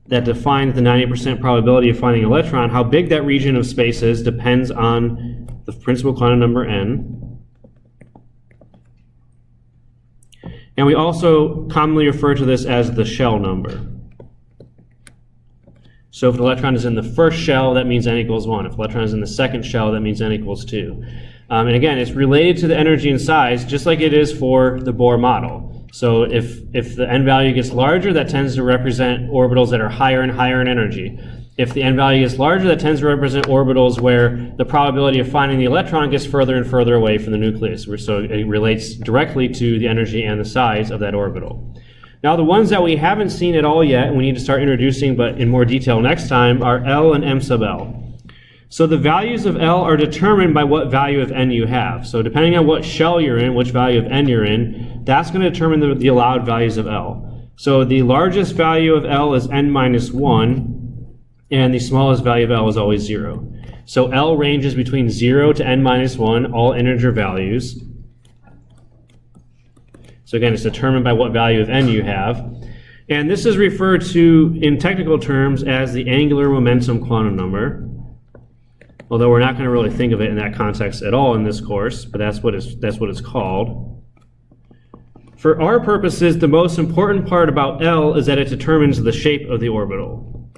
that defines the 90% probability of finding an electron, how big that region of space is depends on the principal quantum number n. And we also commonly refer to this as the shell number. So if an electron is in the first shell, that means n equals 1. If an electron is in the second shell, that means n equals 2. And again, it's related to the energy and size, just like it is for the Bohr model. So if the n value gets larger, that tends to represent orbitals that are higher and higher in energy. If the n value gets larger, that tends to represent orbitals where the probability of finding the electron gets further and further away from the nucleus. So it relates directly to the energy and the size of that orbital. Now the ones that we haven't seen at all yet, and we need to start introducing, but in more detail next time, are L and M sub L. So the values of L are determined by what value of n you have. So depending on what shell you're in, which value of n you're in, that's going to determine the allowed values of L. So the largest value of L is n minus 1, and the smallest value of L is always 0. So L ranges between 0 to n minus 1, all integer values. So again, it's determined by what value of n you have. And this is referred to in technical terms as the angular momentum quantum number. Although we're not going to really think of it in that context at all in this course, but that's what it's called. For our purposes, the most important part about L is that it determines the shape of the orbital.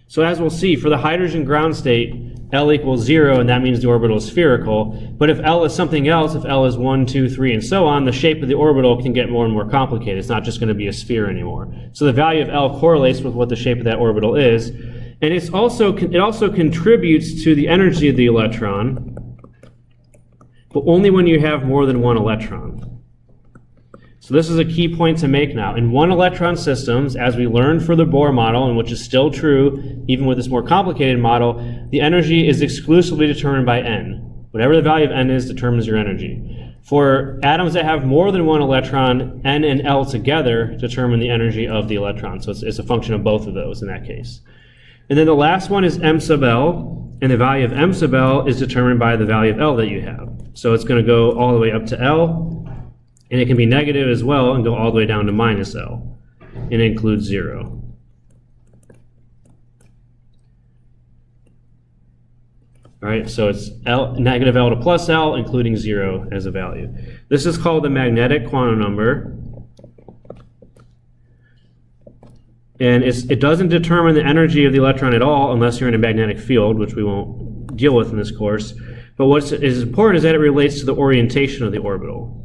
So as we'll see, for the hydrogen ground state, L equals 0, and that means the orbital is spherical. But if L is something else, if L is 1, 2, 3, and so on, the shape of the orbital can get more and more complicated. It's not just going to be a sphere anymore. So the value of L correlates with what the shape of that orbital is. And it also contributes to the energy of the electron, but only when you have more than one electron. So this is a key point to make now. In one-electron systems, as we learned for the Bohr model, and which is still true even with this more complicated model, the energy is exclusively determined by n. Whatever the value of n is determines your energy. For atoms that have more than one electron, n and L together determine the energy of the electron. So it's a function of both of those in that case. And then the last one is m sub L, and the value of m sub L is determined by the value of L that you have. So it's going to go all the way up to L, and it can be negative as well and go all the way down to minus L, and it includes 0. All right, so it's negative L to plus L, including 0 as a value. This is called the magnetic quantum number. And it doesn't determine the energy of the electron at all unless you're in a magnetic field, which we won't deal with in this course. But what is important is that it relates to the orientation of the orbital.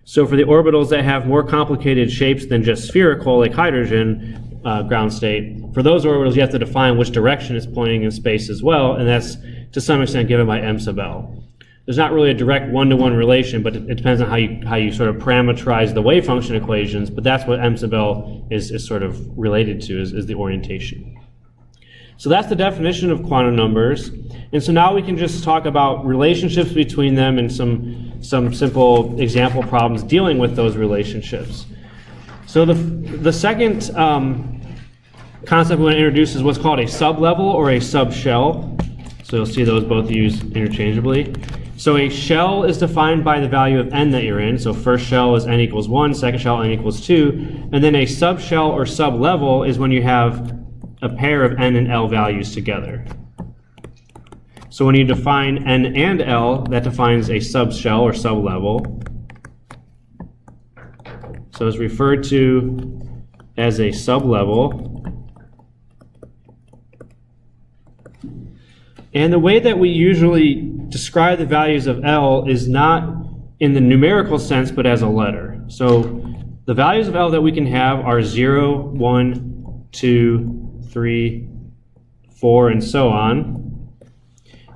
So for the orbitals that have more complicated shapes than just spherical, like hydrogen, ground state, for those orbitals you have to define which direction it's pointing in space as well, and that's to some extent given by m sub L. There's not really a direct one-to-one relation, but it depends on how you sort of parameterize the wave function equations, but that's what m sub L is sort of related to, is the orientation. So that's the definition of quantum numbers. And so now we can just talk about relationships between them and some simple example problems dealing with those relationships. So the second concept we want to introduce is what's called a sublevel or a subshell. So you'll see those both used interchangeably. So a shell is defined by the value of n that you're in. So first shell is n equals 1, second shell n equals 2. And then a subshell or sublevel is when you have a pair of n and l values together. So when you define n and l, that defines a subshell or sublevel. So it's referred to as a sublevel. And the way that we usually describe the values of L is not in the numerical sense, but as a letter. So the values of L that we can have are 0, 1, 2, 3, 4, and so on.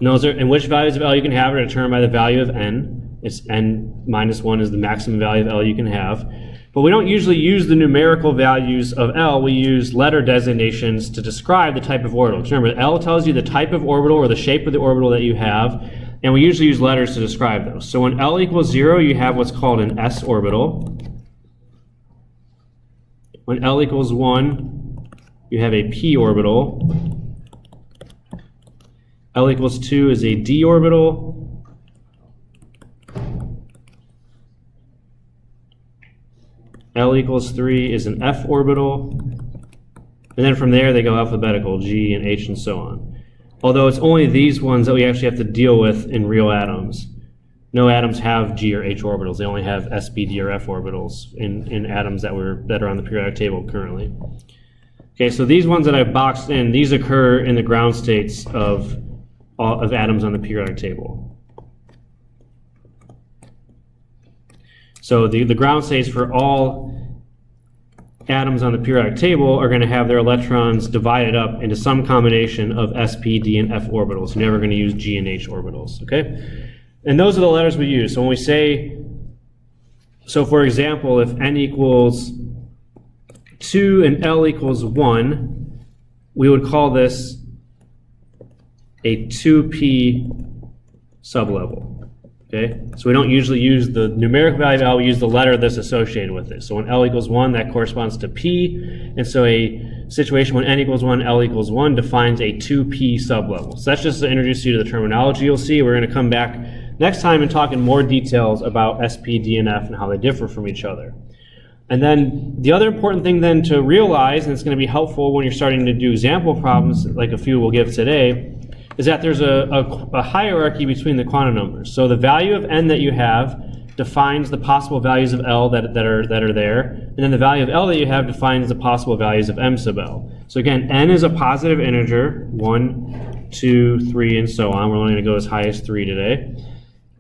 And which values of L you can have are determined by the value of n. It's n minus 1 is the maximum value of L you can have. But we don't usually use the numerical values of L. We use letter designations to describe the type of orbital. Remember, L tells you the type of orbital or the shape of the orbital that you have, and we usually use letters to describe those. So when L equals 0, you have what's called an s orbital. When L equals 1, you have a p orbital. L equals 2 is a d orbital. L equals 3 is an f orbital. And then from there they go alphabetical, G and H and so on. Although it's only these ones that we actually have to deal with in real atoms. No atoms have G or H orbitals. They only have S, B, D, or F orbitals in atoms that are on the periodic table currently. Okay, so these ones that I've boxed in, these occur in the ground states of atoms on the periodic table. So the ground states for all atoms on the periodic table are going to have their electrons divided up into some combination of S, P, D, and F orbitals. You're never going to use G and H orbitals, okay? And those are the letters we use. So when we say, so for example, if n equals 2 and L equals 1, we would call this a 2p sublevel. Okay, so we don't usually use the numerical value of L, we use the letter that's associated with it. So when L equals 1, that corresponds to P, and so a situation when n equals 1, L equals 1 defines a 2p sublevel. So that's just to introduce you to the terminology you'll see. We're going to come back next time and talk in more details about SP, D, and F and how they differ from each other. And then the other important thing then to realize, and it's going to be helpful when you're starting to do example problems like a few we'll give today, is that there's a hierarchy between the quantum numbers. So the value of n that you have defines the possible values of L that are there, and then the value of L that you have defines the possible values of m sub L. So again, n is a positive integer, 1, 2, 3, and so on. We're only going to go as high as 3 today.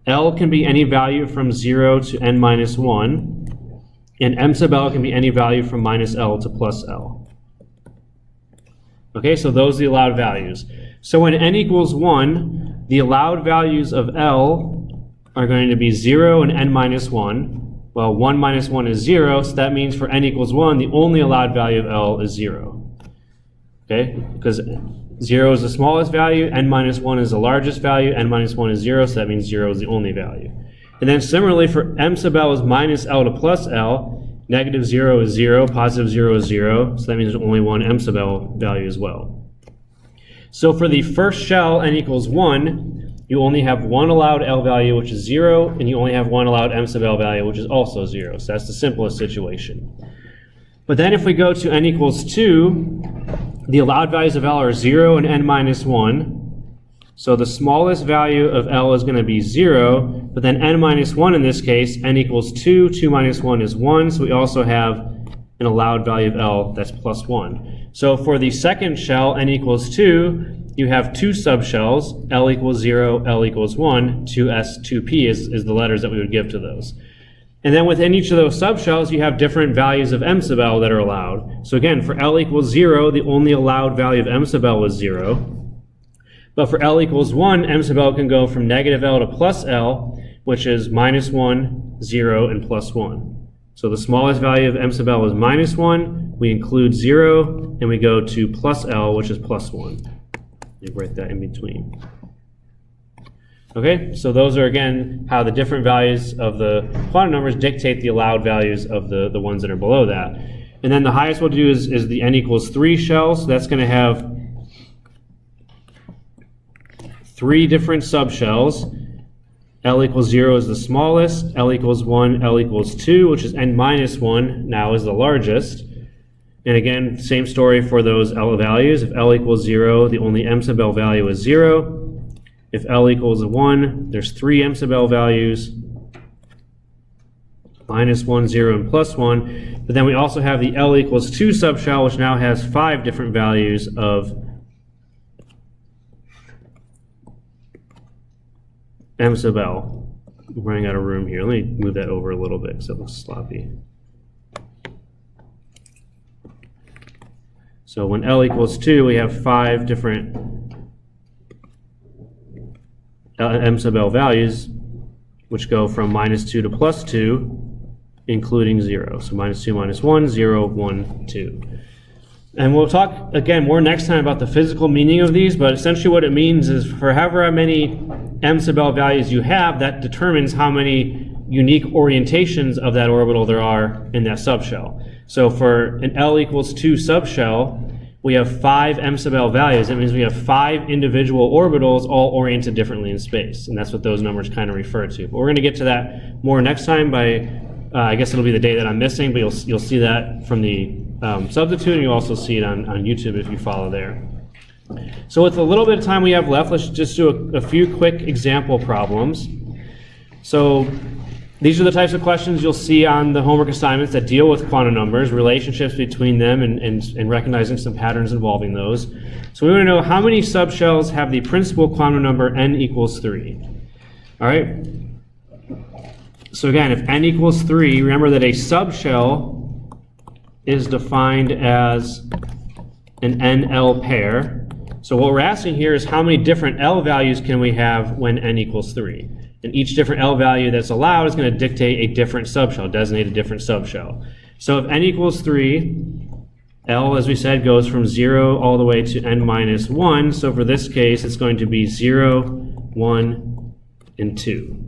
L can be any value from 0 to n minus 1, and m sub L can be any value from minus L to plus L. Okay, so those are the allowed values. So when n equals 1, the allowed values of L are going to be 0 and n minus 1. Well, 1 minus 1 is 0, so that means for n equals 1, the only allowed value of L is 0. Okay, because 0 is the smallest value, n minus 1 is the largest value, n minus 1 is 0, so that means 0 is the only value. And then similarly, for m sub L is minus L to plus L, negative 0 is 0, positive 0 is 0, so that means there's only one m sub L value as well. So for the first shell, n equals 1, you only have one allowed L value, which is 0, and you only have one allowed m sub L value, which is also 0. So that's the simplest situation. But then if we go to n equals 2, the allowed values of L are 0 and n minus 1. So the smallest value of L is going to be 0, but then n minus 1 in this case, n equals 2, 2 minus 1 is 1, so we also have an allowed value of L that's plus 1. So for the second shell, n equals 2, you have two subshells, L equals 0, L equals 1, 2s, 2p is the letters that we would give to those. And then within each of those subshells, you have different values of m sub L that are allowed. So again, for L equals 0, the only allowed value of m sub L was 0. But for L equals 1, m sub L can go from negative L to plus L, which is minus 1, 0, and plus 1. So the smallest value of m sub L is minus 1. We include 0, and we go to plus L, which is plus 1. You write that in between. Okay, so those are, again, how the different values of the quantum numbers dictate the allowed values of the ones that are below that. And then the highest we'll do is the n equals 3 shell. So that's going to have 3 different subshells. L equals 0 is the smallest. L equals 1, L equals 2, which is n minus 1 now is the largest. And again, same story for those L values. If L equals 0, the only m sub L value is 0. If L equals 1, there's 3 m sub L values, minus 1, 0, and plus 1. But then we also have the L equals 2 subshell, which now has 5 different values of m sub L. I'm running out of room here. Let me move that over a little bit because it looks sloppy. So when L equals 2, we have 5 different m sub L values, which go from minus 2 to plus 2, including 0. So minus 2, minus 1, 0, 1, 2. And we'll talk again more next time about the physical meaning of these, but essentially what it means is for however many m sub L values you have, that determines how many unique orientations of that orbital there are in that subshell. So for an L equals 2 subshell, we have 5 m sub L values. That means we have 5 individual orbitals all oriented differently in space. And that's what those numbers kind of refer to. But we're going to get to that more next time by, I guess it'll be the day that I'm missing, but you'll see that from the substitute, and you'll also see it on YouTube if you follow there. So with a little bit of time we have left, let's just do a few quick example problems. So these are the types of questions you'll see on the homework assignments that deal with quantum numbers, relationships between them, and recognizing some patterns involving those. So we want to know how many subshells have the principal quantum number n equals 3. All right? So again, if n equals 3, remember that a subshell is defined as an NL pair. So what we're asking here is how many different L values can we have when n equals 3? And each different L value that's allowed is going to dictate a different subshell, designate a different subshell. So if n equals 3, L, as we said, goes from 0 all the way to n minus 1. So for this case, it's going to be 0, 1, and 2.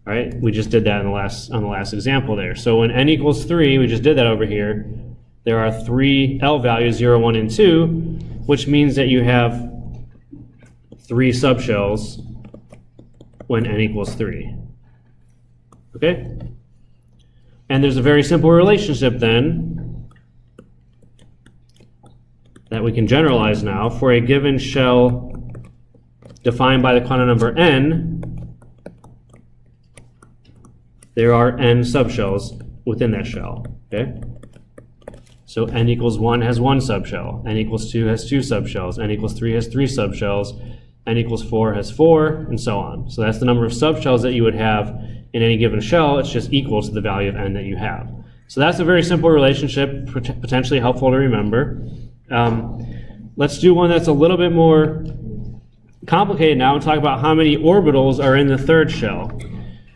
All right, we just did that on the last example there. So when n equals 3, we just did that over here, there are 3 L values, 0, 1, and 2, which means that you have 3 subshells when n equals 3. Okay? And there's a very simple relationship then that we can generalize now. For a given shell defined by the quantum number n, there are n subshells within that shell. Okay? So n equals 1 has 1 subshell, n equals 2 has 2 subshells, n equals 3 has 3 subshells, n equals 4 has 4, and so on. So that's the number of subshells that you would have in any given shell. It's just equal to the value of n that you have. So that's a very simple relationship, potentially helpful to remember. Let's do one that's a little bit more complicated now and talk about how many orbitals are in the third shell.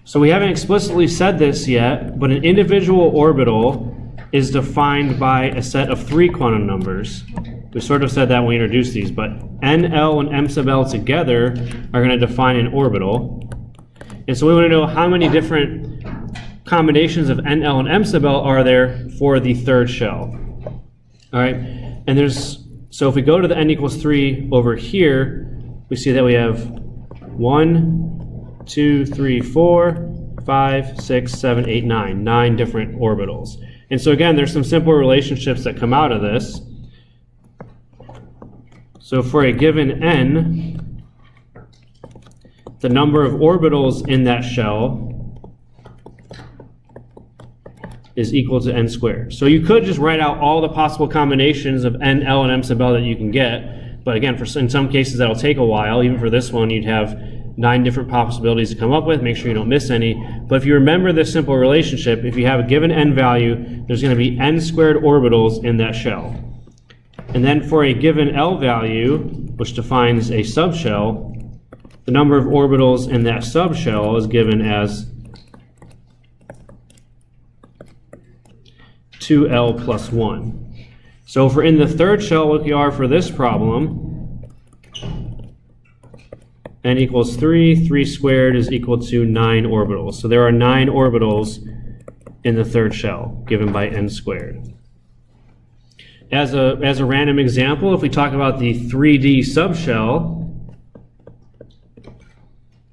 So we haven't explicitly said this yet, but an individual orbital is defined by a set of 3 quantum numbers. We sort of said that when we introduced these, but NL and M sub L together are going to define an orbital. And so we want to know how many different combinations of NL and M sub L are there for the third shell. All right, and so if we go to the n equals 3 over here, we see that we have 1, 2, 3, 4, 5, 6, 7, 8, 9. 9 different orbitals. And so again, there's some simple relationships that come out of this. So for a given n, the number of orbitals in that shell is equal to n squared. So you could just write out all the possible combinations of n, L, and m sub L that you can get. But again, in some cases that'll take a while. Even for this one, you'd have 9 different possibilities to come up with. Make sure you don't miss any. But if you remember this simple relationship, if you have a given n value, there's going to be n squared orbitals in that shell. And then for a given L value, which defines a subshell, the number of orbitals in that subshell is given as 2L plus 1. So if we're in the third shell like we are for this problem, n equals 3, 3 squared is equal to 9 orbitals. So there are 9 orbitals in the third shell, given by n squared. As a random example, if we talk about the 3D subshell,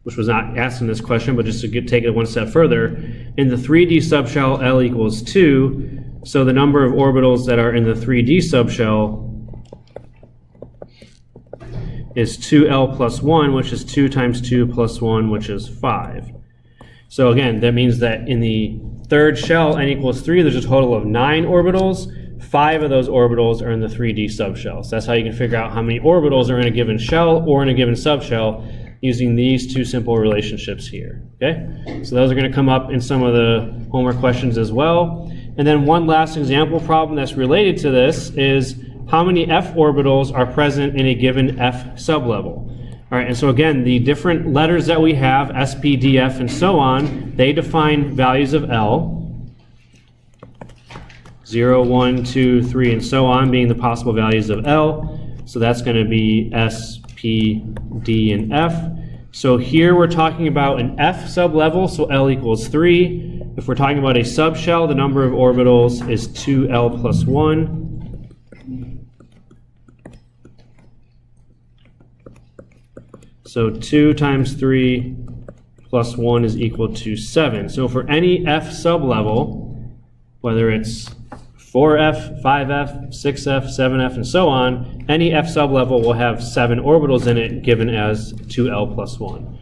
which was not asked in this question, but just to take it one step further, in the 3D subshell, L equals 2, so the number of orbitals that are in the 3D subshell is 2L plus 1, which is 2 times 2 plus 1, which is 5. So again, that means that in the third shell, n equals 3, there's a total of 9 orbitals. 5 of those orbitals are in the 3D subshell. So that's how you can figure out how many orbitals are in a given shell or in a given subshell using these two simple relationships here. Okay? So those are going to come up in some of the homework questions as well. And then one last example problem that's related to this is how many f orbitals are present in a given f sublevel. All right, and so again, the different letters that we have, S, P, D, F, and so on, they define values of L. 0, 1, 2, 3, and so on being the possible values of L. So that's going to be S, P, D, and F. So here we're talking about an F sublevel, so L equals 3. If we're talking about a subshell, the number of orbitals is 2L plus 1. So 2 times 3 plus 1 is equal to 7. So for any F sublevel, whether it's 4F, 5F, 6F, 7F, and so on, any F sublevel will have 7 orbitals in it, given as 2L plus 1.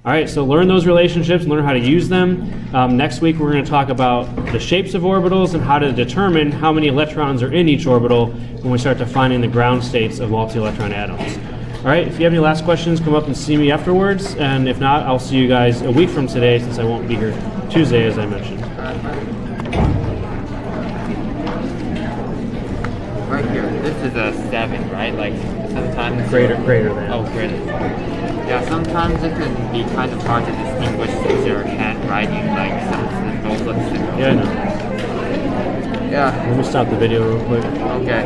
All right, so learn those relationships, learn how to use them. Next week, we're going to talk about the shapes of orbitals and how to determine how many electrons are in each orbital when we start defining the ground states of multi-electron atoms. All right, if you have any last questions, come up and see me afterwards. And if not, I'll see you guys a week from today, since I won't be here Tuesday, as I mentioned. Right here, this is a 7, right? Like sometimes Greater than. Oh, greater. Yeah, sometimes it can be kind of hard to distinguish since your handwriting, like some symbols look similar. Yeah, I know. Yeah. Let me stop the video real quick. Okay.